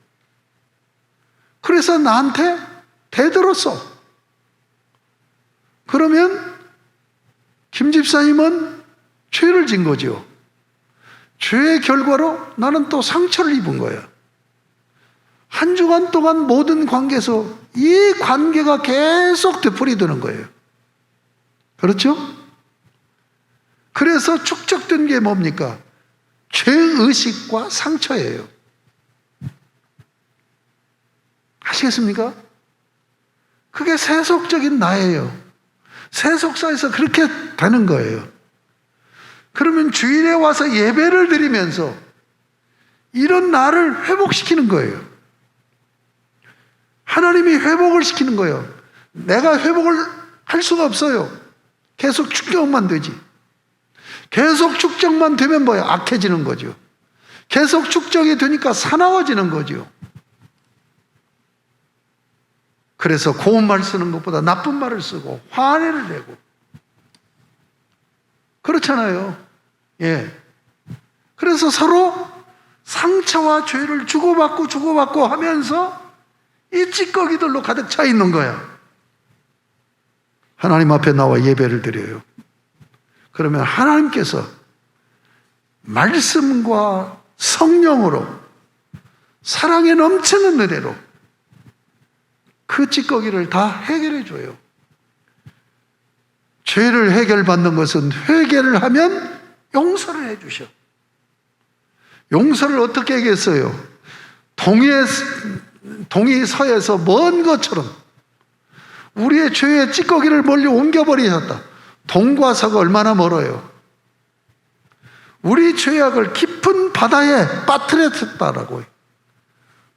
그래서 나한테 대들었어. 그러면 김 집사님은 죄를 진 거죠. 죄의 결과로 나는 또 상처를 입은 거야. 한 주간 동안 모든 관계에서 이 관계가 계속 되풀이되는 거예요. 그렇죠? 그래서 축적된 게 뭡니까? 죄의식과 상처예요. 아시겠습니까? 그게 세속적인 나예요. 세속사에서 그렇게 되는 거예요. 그러면 주일에 와서 예배를 드리면서 이런 나를 회복시키는 거예요. 하나님이 회복을 시키는 거예요. 내가 회복을 할 수가 없어요. 계속 축적만 되지. 계속 축적만 되면 뭐예요? 악해지는 거죠. 계속 축적이 되니까 사나워지는 거죠. 그래서 고운 말 쓰는 것보다 나쁜 말을 쓰고 화내를 내고 그렇잖아요. 예. 그래서 서로 상처와 죄를 주고받고 하면서 이 찌꺼기들로 가득 차 있는 거야. 하나님 앞에 나와 예배를 드려요. 그러면 하나님께서 말씀과 성령으로 사랑에 넘치는 은혜로 그 찌꺼기를 다 해결해 줘요. 죄를 해결받는 것은 회개를 하면 용서를 해 주셔. 용서를 어떻게 하겠어요? 동이 서에서 먼 것처럼 우리의 죄의 찌꺼기를 멀리 옮겨버리셨다. 동과 서가 얼마나 멀어요. 우리 죄악을 깊은 바다에 빠뜨렸다라고.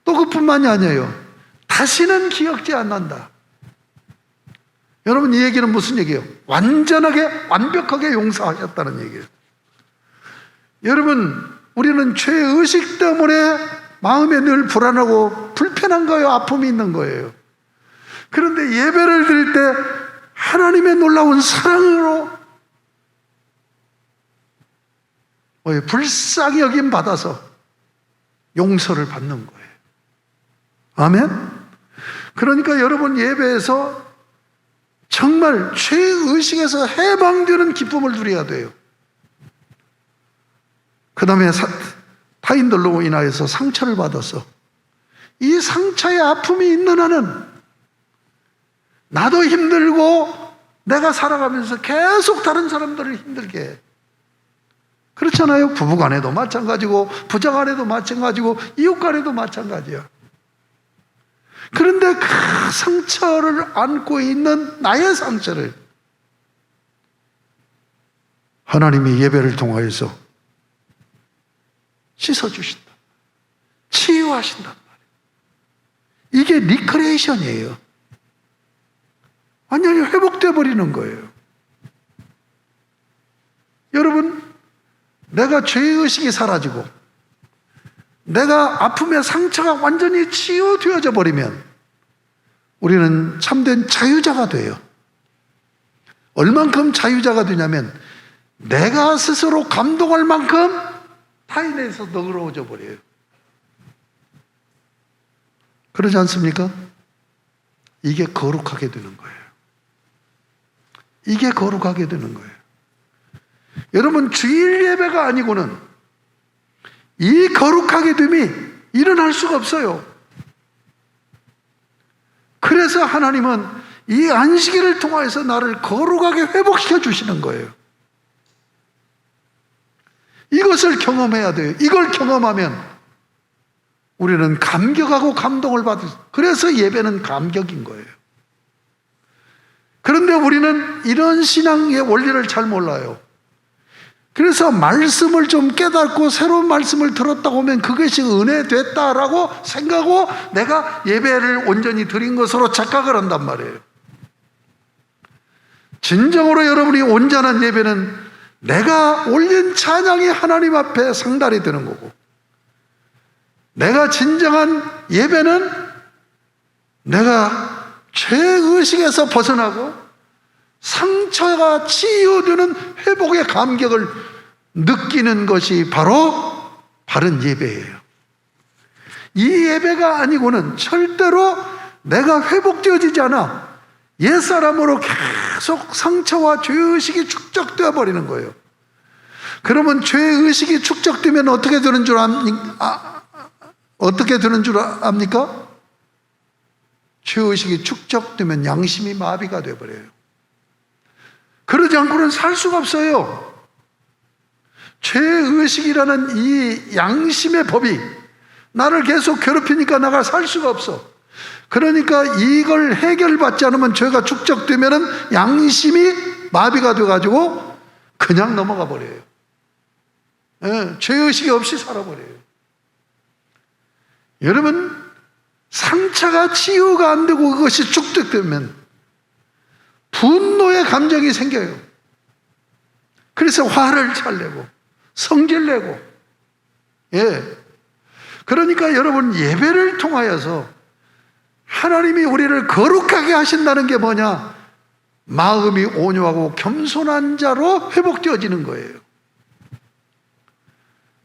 또 그뿐만이 아니에요. 다시는 기억지 않는다. 여러분, 이 얘기는 무슨 얘기예요? 완벽하게 용서하셨다는 얘기예요. 여러분, 우리는 죄의식 때문에 마음에 늘 불안하고 불편한 거예요. 아픔이 있는 거예요. 그런데 예배를 드릴 때 하나님의 놀라운 사랑으로 불쌍히 여김 받아서 용서를 받는 거예요. 아멘? 그러니까 여러분 예배에서 정말 죄의식에서 해방되는 기쁨을 누려야 돼요. 그 다음에 타인들로 인하여서 상처를 받아서 이 상처의 아픔이 있는 한은 나도 힘들고 내가 살아가면서 계속 다른 사람들을 힘들게 해. 그렇잖아요. 부부간에도 마찬가지고 부자간에도 마찬가지고 이웃간에도 마찬가지야. 그런데 그 상처를 안고 있는 나의 상처를 하나님이 예배를 통하여서 씻어주신다. 치유하신단 말이에요. 이게 리크레이션이에요. 완전히 회복되어 버리는 거예요. 여러분, 내가 죄의식이 사라지고 내가 아픔의 상처가 완전히 치유되어져 버리면 우리는 참된 자유자가 돼요. 얼만큼 자유자가 되냐면 내가 스스로 감동할 만큼 타인에서 너그러워져 버려요. 그러지 않습니까? 이게 거룩하게 되는 거예요. 이게 거룩하게 되는 거예요. 여러분, 주일 예배가 아니고는 이 거룩하게 됨이 일어날 수가 없어요. 그래서 하나님은 이 안식일을 통해서 나를 거룩하게 회복시켜 주시는 거예요. 이것을 경험해야 돼요. 이걸 경험하면 우리는 감격하고 감동을 받을, 그래서 예배는 감격인 거예요. 그런데 우리는 이런 신앙의 원리를 잘 몰라요. 그래서 말씀을 좀 깨닫고 새로운 말씀을 들었다고 하면 그것이 은혜 됐다라고 생각하고 내가 예배를 온전히 드린 것으로 착각을 한단 말이에요. 진정으로 여러분이 온전한 예배는 내가 올린 찬양이 하나님 앞에 상달이 되는 거고, 내가 진정한 예배는 내가 죄의식에서 벗어나고 상처가 치유되는 회복의 감격을 느끼는 것이 바로 바른 예배예요. 이 예배가 아니고는 절대로 내가 회복되어지지 않아 옛사람으로 계속 상처와 죄의식이 축적되어 버리는 거예요. 그러면 죄의식이 축적되면 어떻게 되는 줄 어떻게 되는 줄 압니까? 죄의식이 축적되면 양심이 마비가 되어버려요. 그러지 않고는 살 수가 없어요. 죄의식이라는 이 양심의 법이 나를 계속 괴롭히니까 나가 살 수가 없어. 그러니까 이걸 해결받지 않으면 죄가 축적되면 양심이 마비가 돼가지고 그냥 넘어가 버려요. 죄의식이 없이 살아버려요. 여러분, 상처가 치유가 안 되고 그것이 축적되면 분노의 감정이 생겨요. 그래서 화를 잘 내고 성질 내고. 그러니까 여러분, 예배를 통하여서 하나님이 우리를 거룩하게 하신다는 게 뭐냐? 마음이 온유하고 겸손한 자로 회복되어지는 거예요.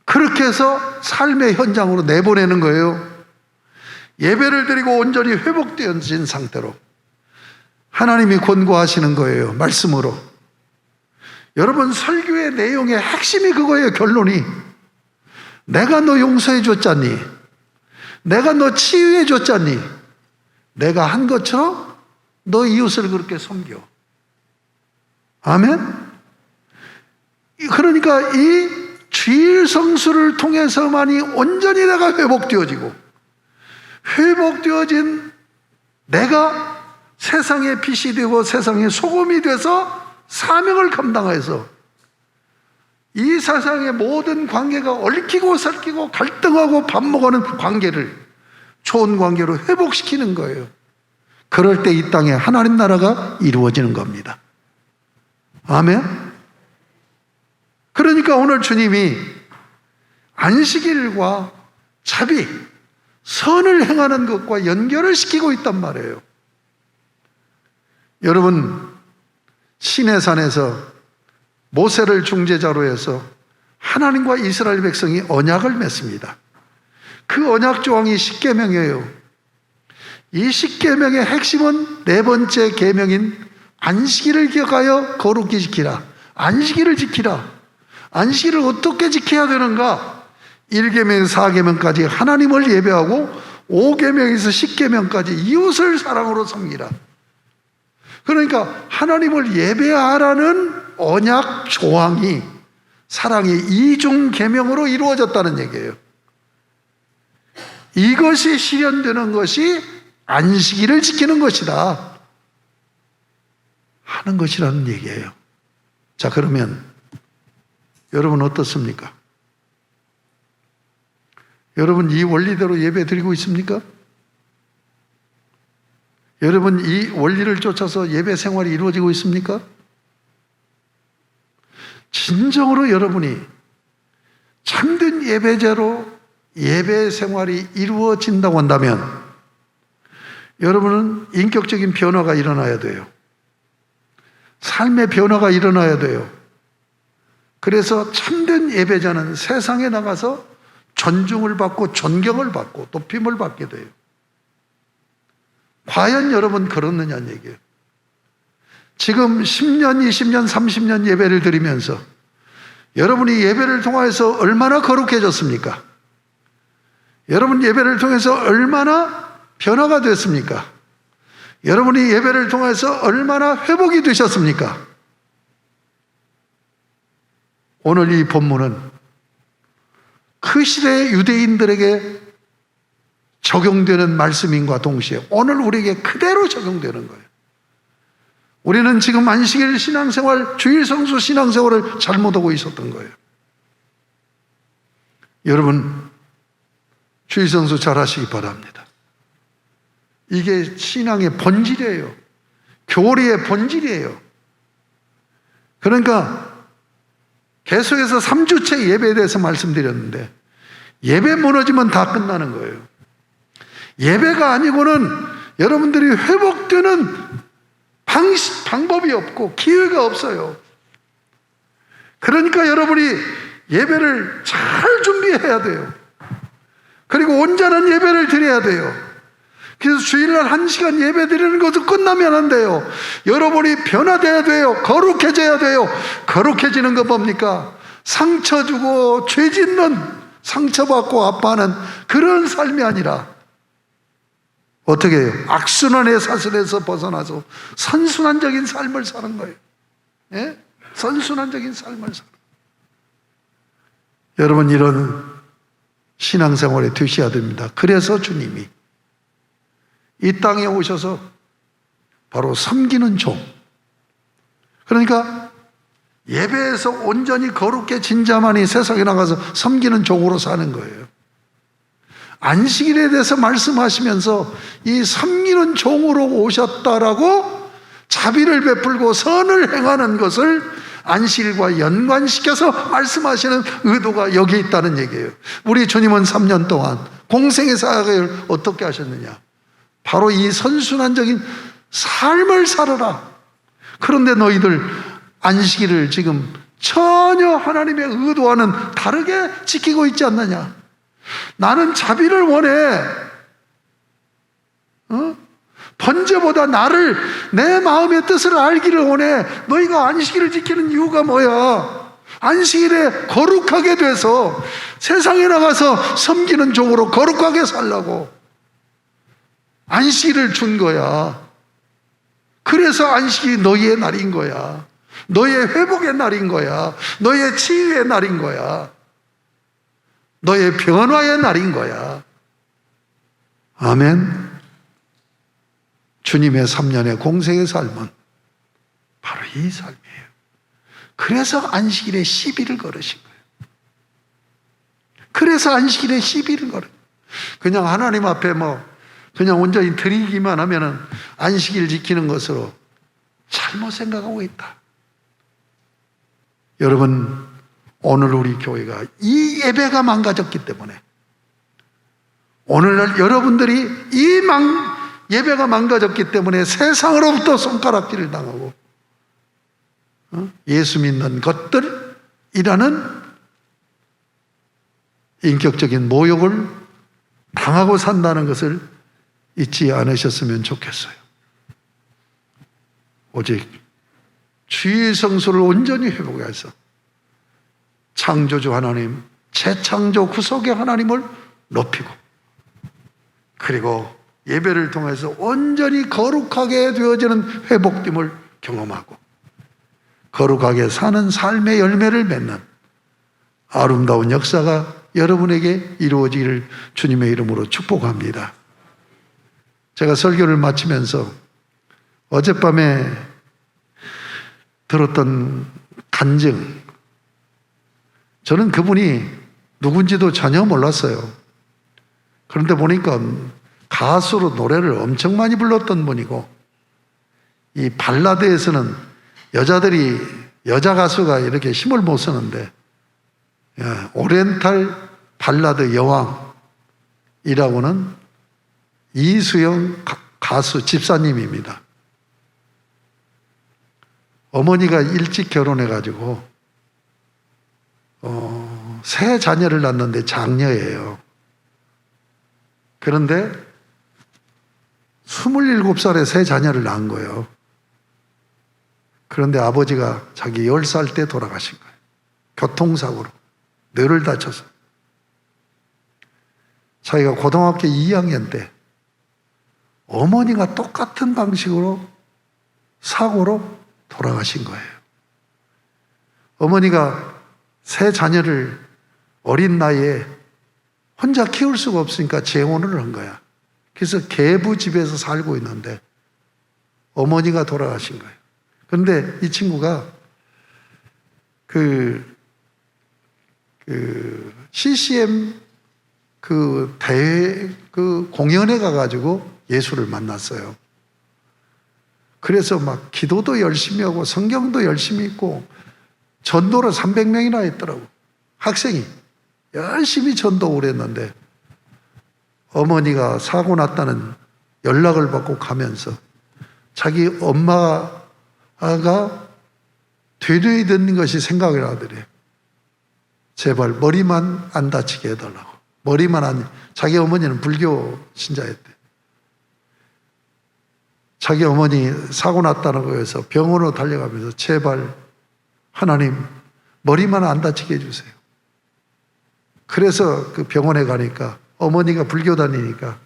그렇게 해서 삶의 현장으로 내보내는 거예요. 예배를 드리고 온전히 회복되어진 상태로 하나님이 권고하시는 거예요. 말씀으로. 여러분, 설교의 내용의 핵심이 그거예요. 결론이. 내가 너 용서해 줬잖니? 내가 너 치유해 줬잖니? 내가 한 것처럼 너 이웃을 그렇게 섬겨. 아멘? 그러니까 이 주일 성수를 통해서만이 온전히 내가 회복되어지고, 회복되어진 내가 세상의 빛이 되고 세상의 소금이 돼서 사명을 감당해서 이 세상의 모든 관계가 얽히고 설키고 갈등하고 밥 먹어는 관계를 좋은 관계로 회복시키는 거예요. 그럴 때 이 땅에 하나님 나라가 이루어지는 겁니다. 아멘? 그러니까 오늘 주님이 안식일과 자비, 선을 행하는 것과 연결을 시키고 있단 말이에요. 여러분, 시내산에서 모세를 중재자로 해서 하나님과 이스라엘 백성이 언약을 맺습니다. 그 언약 조항이 십계명이에요. 이 십계명의 핵심은 네 번째 계명인 안식일을 기억하여 거룩히 지키라. 안식일을 지키라. 안식일을 어떻게 지켜야 되는가? 1계명, 4계명까지 하나님을 예배하고 5계명에서 10계명까지 이웃을 사랑으로 섬기라. 그러니까 하나님을 예배하라는 언약 조항이 사랑의 이중 계명으로 이루어졌다는 얘기예요. 이것이 실현되는 것이 안식일을 지키는 것이다 하는 것이라는 얘기예요. 자, 그러면 여러분 어떻습니까? 여러분 이 원리대로 예배 드리고 있습니까? 여러분 이 원리를 쫓아서 예배 생활이 이루어지고 있습니까? 진정으로 여러분이 참된 예배자로 예배 생활이 이루어진다고 한다면 여러분은 인격적인 변화가 일어나야 돼요. 삶의 변화가 일어나야 돼요. 그래서 참된 예배자는 세상에 나가서 존중을 받고 존경을 받고 높임을 받게 돼요. 과연 여러분 그렇느냐는 얘기예요. 지금 10년, 20년, 30년 예배를 드리면서 여러분이 예배를 통해서 얼마나 거룩해졌습니까? 여러분 예배를 통해서 얼마나 변화가 됐습니까? 여러분이 예배를 통해서 얼마나 회복이 되셨습니까? 오늘 이 본문은 그 시대의 유대인들에게 적용되는 말씀인과 동시에 오늘 우리에게 그대로 적용되는 거예요. 우리는 지금 안식일 신앙생활, 주일성수 신앙생활을 잘못하고 있었던 거예요. 여러분 주일성수 잘 하시기 바랍니다. 이게 신앙의 본질이에요. 교리의 본질이에요. 그러니까 계속해서 3주째 예배에 대해서 말씀드렸는데 예배 무너지면 다 끝나는 거예요. 예배가 아니고는 여러분들이 회복되는 방법이 없고 기회가 없어요. 그러니까 여러분이 예배를 잘 준비해야 돼요. 그리고 온전한 예배를 드려야 돼요. 그래서 주일날 1시간 예배 드리는 것도 끝나면 안 돼요. 여러분이 변화돼야 돼요. 거룩해져야 돼요. 거룩해지는 거 뭡니까? 상처 주고 죄 짓는, 상처받고 아파하는 그런 삶이 아니라 어떻게 해요? 악순환의 사슬에서 벗어나서 선순환적인 삶을 사는 거예요. 예? 선순환적인 삶을 사는 거예요. 여러분 이런 신앙생활에 되셔야 됩니다. 그래서 주님이 이 땅에 오셔서 바로 섬기는 종, 그러니까 예배에서 온전히 거룩해진 자만이 세상에 나가서 섬기는 종으로 사는 거예요. 안식일에 대해서 말씀하시면서 이 섬기는 종으로 오셨다라고 자비를 베풀고 선을 행하는 것을 안식일과 연관시켜서 말씀하시는 의도가 여기 있다는 얘기예요. 우리 주님은 3년 동안 공생의 사역을 어떻게 하셨느냐? 바로 이 선순환적인 삶을 살아라. 그런데 너희들 안식일을 지금 전혀 하나님의 의도와는 다르게 지키고 있지 않느냐? 나는 자비를 원해. 번제보다 나를, 내 마음의 뜻을 알기를 원해. 너희가 안식일을 지키는 이유가 뭐야? 안식일에 거룩하게 돼서 세상에 나가서 섬기는 종으로 거룩하게 살라고 안식일을 준 거야. 그래서 안식일이 너희의 날인 거야. 너희의 회복의 날인 거야. 너희의 치유의 날인 거야. 너희의 변화의 날인 거야. 아멘. 주님의 3년의 공생의 삶은 바로 이 삶이에요. 그래서 안식일에 시비를 걸으신 거예요. 그래서 안식일에 시비를 걸어요. 그냥 하나님 앞에 그냥 온전히 드리기만 하면은 안식일 지키는 것으로 잘못 생각하고 있다. 여러분, 오늘 우리 교회가 이 예배가 망가졌기 때문에 오늘날 여러분들이 예배가 망가졌기 때문에 세상으로부터 손가락질을 당하고 예수 믿는 것들이라는 인격적인 모욕을 당하고 산다는 것을 잊지 않으셨으면 좋겠어요. 오직 주의 성소를 온전히 회복해서 창조주 하나님, 재창조 구속의 하나님을 높이고, 그리고 예배를 통해서 온전히 거룩하게 되어지는 회복됨을 경험하고 거룩하게 사는 삶의 열매를 맺는 아름다운 역사가 여러분에게 이루어지기를 주님의 이름으로 축복합니다. 제가 설교를 마치면서 어젯밤에 들었던 간증, 저는 그분이 누군지도 전혀 몰랐어요. 그런데 보니까 가수로 노래를 엄청 많이 불렀던 분이고, 이 발라드에서는 여자 가수가 이렇게 힘을 못 쓰는데 오리엔탈 발라드 여왕이라고는 이수영 가수 집사님입니다. 어머니가 일찍 결혼해가지고 세 자녀를 낳았는데 장녀예요. 그런데 27살에 세 자녀를 낳은 거예요. 그런데 아버지가 자기 10살 때 돌아가신 거예요. 교통사고로 뇌를 다쳐서. 자기가 고등학교 2학년 때 어머니가 똑같은 방식으로 사고로 돌아가신 거예요. 어머니가 세 자녀를 어린 나이에 혼자 키울 수가 없으니까 재혼을 한 거야. 그래서 계부집에서 살고 있는데 어머니가 돌아가신 거예요. 그런데 이 친구가 CCM 대회 공연에 가가지고 예수를 만났어요. 그래서 막 기도도 열심히 하고 성경도 열심히 읽고 전도를 300명이나 했더라고. 학생이 열심히 전도를 했는데 어머니가 사고 났다는 연락을 받고 가면서 자기 엄마가 되뇌이던 것이 생각이 나더래요. 제발 머리만 안 다치게 해달라고. 자기 어머니는 불교 신자였대. 자기 어머니 사고 났다는 거에서 병원으로 달려가면서 제발 하나님 머리만 안 다치게 해주세요. 그래서 그 병원에 가니까 어머니가 불교 다니니까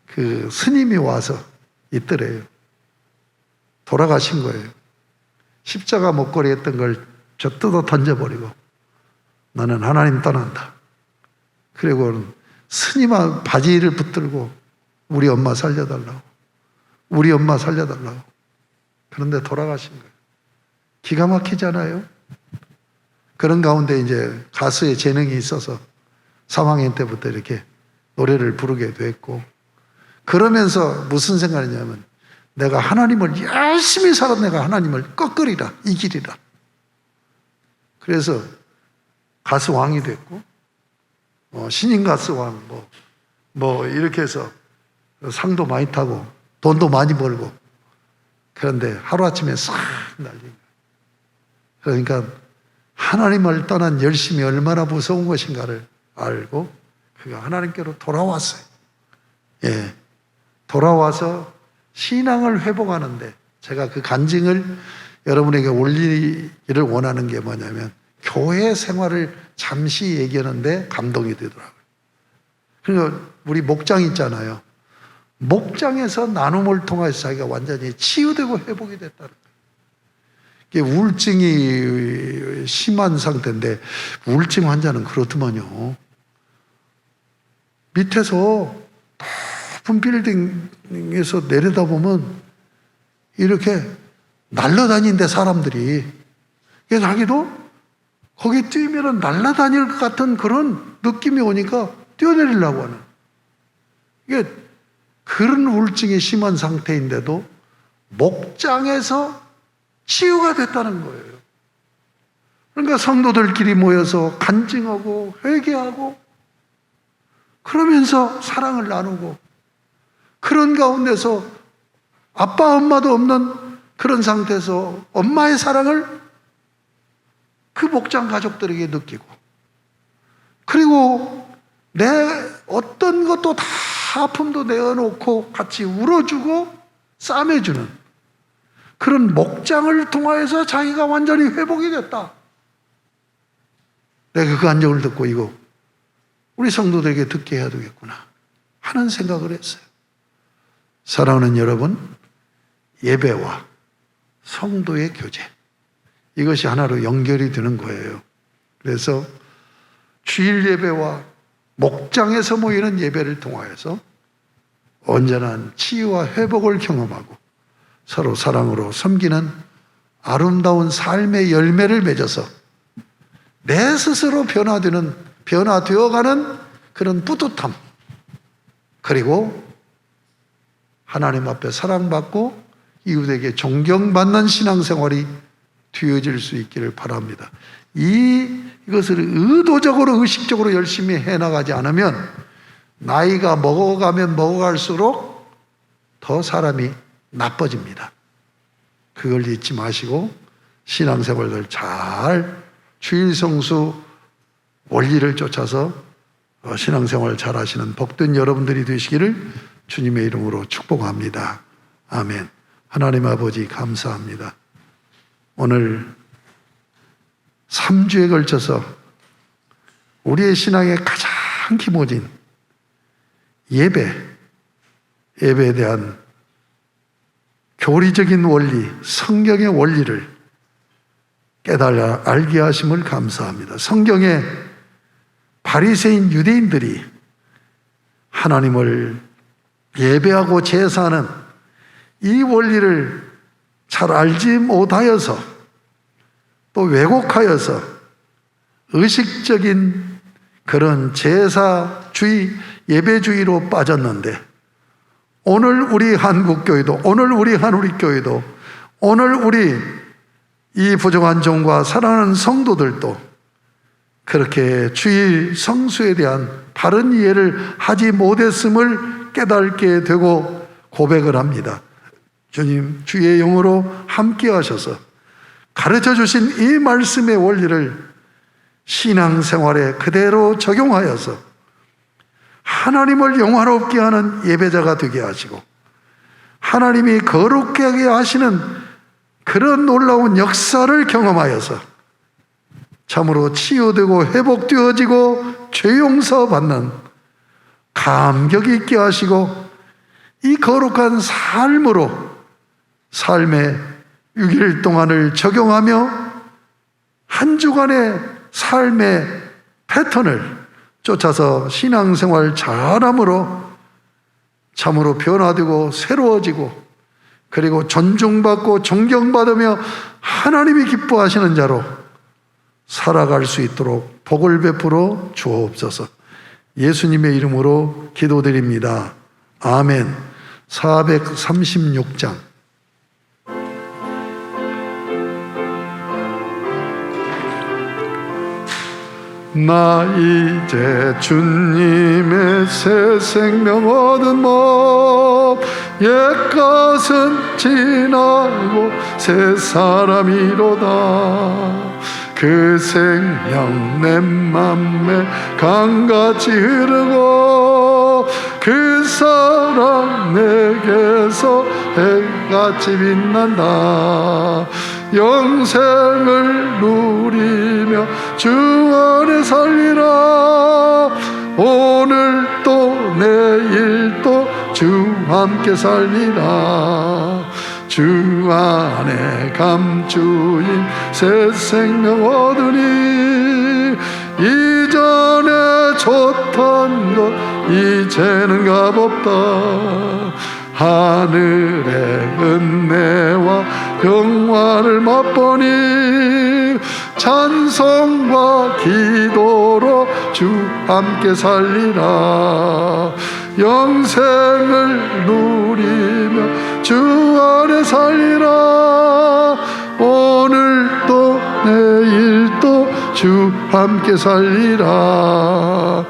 그 스님이 와서 있더래요. 돌아가신 거예요. 십자가 목걸이 했던 걸 저 뜯어 던져버리고 나는 하나님 떠난다. 그리고 스님 바지를 붙들고 우리 엄마 살려달라고. 그런데 돌아가신 거예요. 기가 막히잖아요. 그런 가운데 이제 가수의 재능이 있어서 3학년 때부터 이렇게 노래를 부르게 됐고, 그러면서 무슨 생각이냐면 내가 하나님을 열심히 살아 내가 하나님을 꺾으리라, 이기리라. 그래서 가수 왕이 됐고, 신인 가수 왕, 이렇게 해서 상도 많이 타고 돈도 많이 벌고. 그런데 하루아침에 싹 날린 거예요. 그러니까 하나님을 떠난 열심이 얼마나 무서운 것인가를 알고 그가 하나님께로 돌아왔어요. 예, 돌아와서 신앙을 회복하는데 제가 그 간증을 여러분에게 올리기를 원하는 게 뭐냐면 교회 생활을 잠시 얘기하는데 감동이 되더라고요. 그러니까 우리 목장 있잖아요. 목장에서 나눔을 통해서 자기가 완전히 치유되고 회복이 됐다는 거예요. 이게 우울증이 심한 상태인데 우울증 환자는 그렇더만요. 밑에서 높은 빌딩에서 내려다보면 이렇게 날아다니는데 사람들이, 그래서 자기도 거기 뛰면 날아다닐 것 같은 그런 느낌이 오니까 뛰어내리려고 하는, 이게 그런 우울증이 심한 상태인데도 목장에서 치유가 됐다는 거예요. 그러니까 성도들끼리 모여서 간증하고 회개하고 그러면서 사랑을 나누고 그런 가운데서 아빠 엄마도 없는 그런 상태에서 엄마의 사랑을 그 목장 가족들에게 느끼고, 그리고 내 어떤 것도 다 아픔도 내어놓고 같이 울어주고 싸매주는 그런 목장을 통하여서 자기가 완전히 회복이 됐다. 내가 그 간증을 듣고 이거 우리 성도들에게 듣게 해야 되겠구나 하는 생각을 했어요. 사랑하는 여러분, 예배와 성도의 교제, 이것이 하나로 연결이 되는 거예요. 그래서 주일 예배와 목장에서 모이는 예배를 통하여서 온전한 치유와 회복을 경험하고 서로 사랑으로 섬기는 아름다운 삶의 열매를 맺어서 내 스스로 변화되어가는 그런 뿌듯함, 그리고 하나님 앞에 사랑받고 이웃에게 존경받는 신앙생활이 되어질 수 있기를 바랍니다. 이것을 의도적으로 의식적으로 열심히 해나가지 않으면 나이가 먹어가면 먹어갈수록 더 사람이 나빠집니다. 그걸 잊지 마시고 신앙생활을 잘 주일 성수 원리를 쫓아서 신앙생활 잘 하시는 복된 여러분들이 되시기를 주님의 이름으로 축복합니다. 아멘. 하나님 아버지 감사합니다. 오늘 3주에 걸쳐서 우리의 신앙의 가장 기본인 예배에 대한 교리적인 원리, 성경의 원리를 깨달아 알게 하심을 감사합니다. 성경에 바리새인 유대인들이 하나님을 예배하고 제사하는 이 원리를 잘 알지 못하여서 또 왜곡하여서 의식적인 그런 제사주의, 예배주의로 빠졌는데, 오늘 우리 한국교회도, 오늘 우리 한우리교회도, 오늘 우리 이 부정한 종과 사랑하는 성도들도 그렇게 주일 성수에 대한 바른 이해를 하지 못했음을 깨닫게 되고 고백을 합니다. 주님, 주의 영으로 함께 하셔서 가르쳐 주신 이 말씀의 원리를 신앙생활에 그대로 적용하여서 하나님을 영화롭게 하는 예배자가 되게 하시고 하나님이 거룩하게 하시는 그런 놀라운 역사를 경험하여서 참으로 치유되고 회복되어지고 죄 용서받는 감격 있게 하시고 이 거룩한 삶으로 삶의 6일 동안을 적용하며 한 주간의 삶의 패턴을 쫓아서 신앙생활 잘함으로 참으로 변화되고 새로워지고 그리고 존중받고 존경받으며 하나님이 기뻐하시는 자로 살아갈 수 있도록 복을 베풀어 주옵소서. 예수님의 이름으로 기도드립니다. 아멘. 436장. 나 이제 주님의 새 생명 얻은 몸, 옛것은 지나고 새 사람이로다. 그 생명 내 맘에 강같이 흐르고 그 사랑 내게서 해같이 빛난다. 영생을 누리며 주 안에 살리라. 오늘도 내일도 주 함께 살리라. 주 안에 감추인 새 생명 얻으니 이전에 좋던 것 이제는 값없다. 하늘의 은혜와 영화를 맛보니 찬송과 기도로 주 함께 살리라. 영생을 누리며 주 안에 살리라. 오늘도 내일도 주 함께 살리라.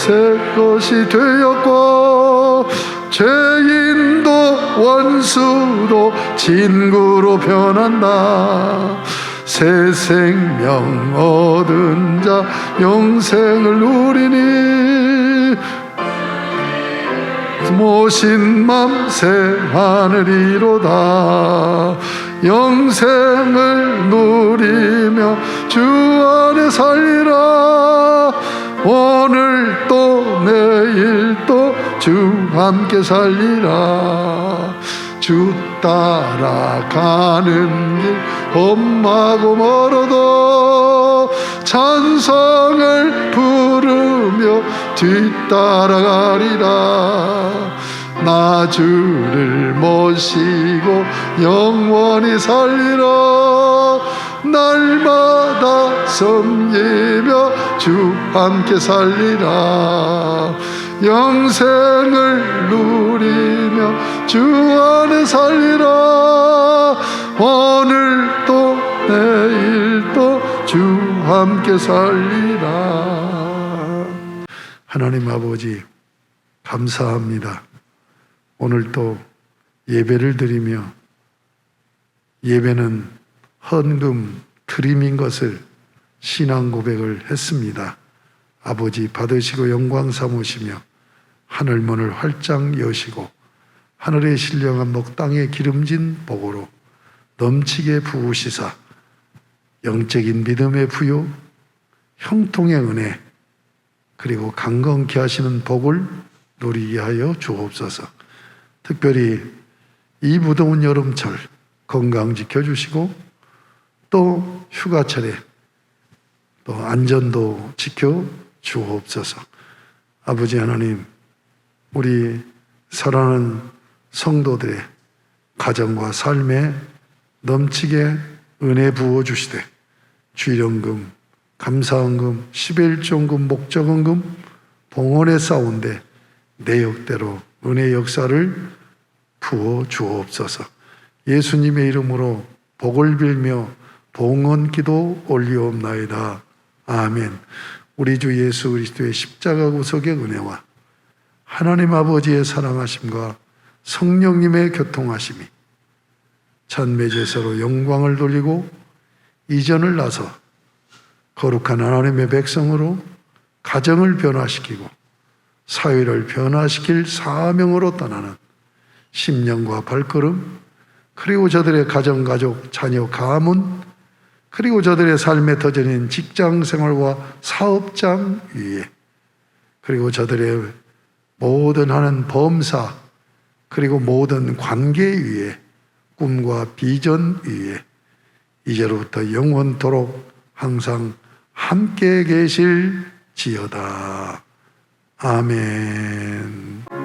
새 것이 되었고 죄인도 원수도 친구로 변한다. 새 생명 얻은 자 영생을 누리니 모신 맘 새 하늘이로다. 영생을 누리며 주 안에 살리라. 오늘 또 내일 또 주 함께 살리라. 주 따라가는 길 험하고 멀어도 찬송을 부르며 뒤따라가리라. 나 주를 모시고 영원히 살리라. 날마다 섬기며 주 함께 살리라. 영생을 누리며 주 안에 살리라. 오늘 또 내일 또 주 함께 살리라. 하나님 아버지 감사합니다. 오늘 또 예배를 드리며 예배는 헌금 드림인 것을 신앙 고백을 했습니다. 아버지 받으시고 영광 삼으시며 하늘문을 활짝 여시고 하늘의 신령한 목 땅에 기름진 복으로 넘치게 부으시사 영적인 믿음의 부요 형통의 은혜 그리고 강건케 하시는 복을 누리게 하여 주옵소서. 특별히 이 무더운 여름철 건강 지켜주시고 또 휴가철에 또 안전도 지켜 주옵소서. 아버지 하나님, 우리 사랑하는 성도들의 가정과 삶에 넘치게 은혜 부어주시되 주일연금, 감사헌금, 십일종금, 목적헌금, 봉헌에 싸운데 내역대로 은혜 역사를 부어 주옵소서. 예수님의 이름으로 복을 빌며 봉헌 기도 올리옵나이다. 아멘. 우리 주 예수 그리스도의 십자가 구속의 은혜와 하나님 아버지의 사랑하심과 성령님의 교통하심이 찬매제사로 영광을 돌리고 이전을 나서 거룩한 하나님의 백성으로 가정을 변화시키고 사회를 변화시킬 사명으로 떠나는 심령과 발걸음, 그리고 저들의 가정, 가족, 자녀, 가문, 그리고 저들의 삶의 터전인 직장 생활과 사업장 위에, 그리고 저들의 모든 하는 범사, 그리고 모든 관계 위에, 꿈과 비전 위에 이제로부터 영원토록 항상 함께 계실지어다. 아멘.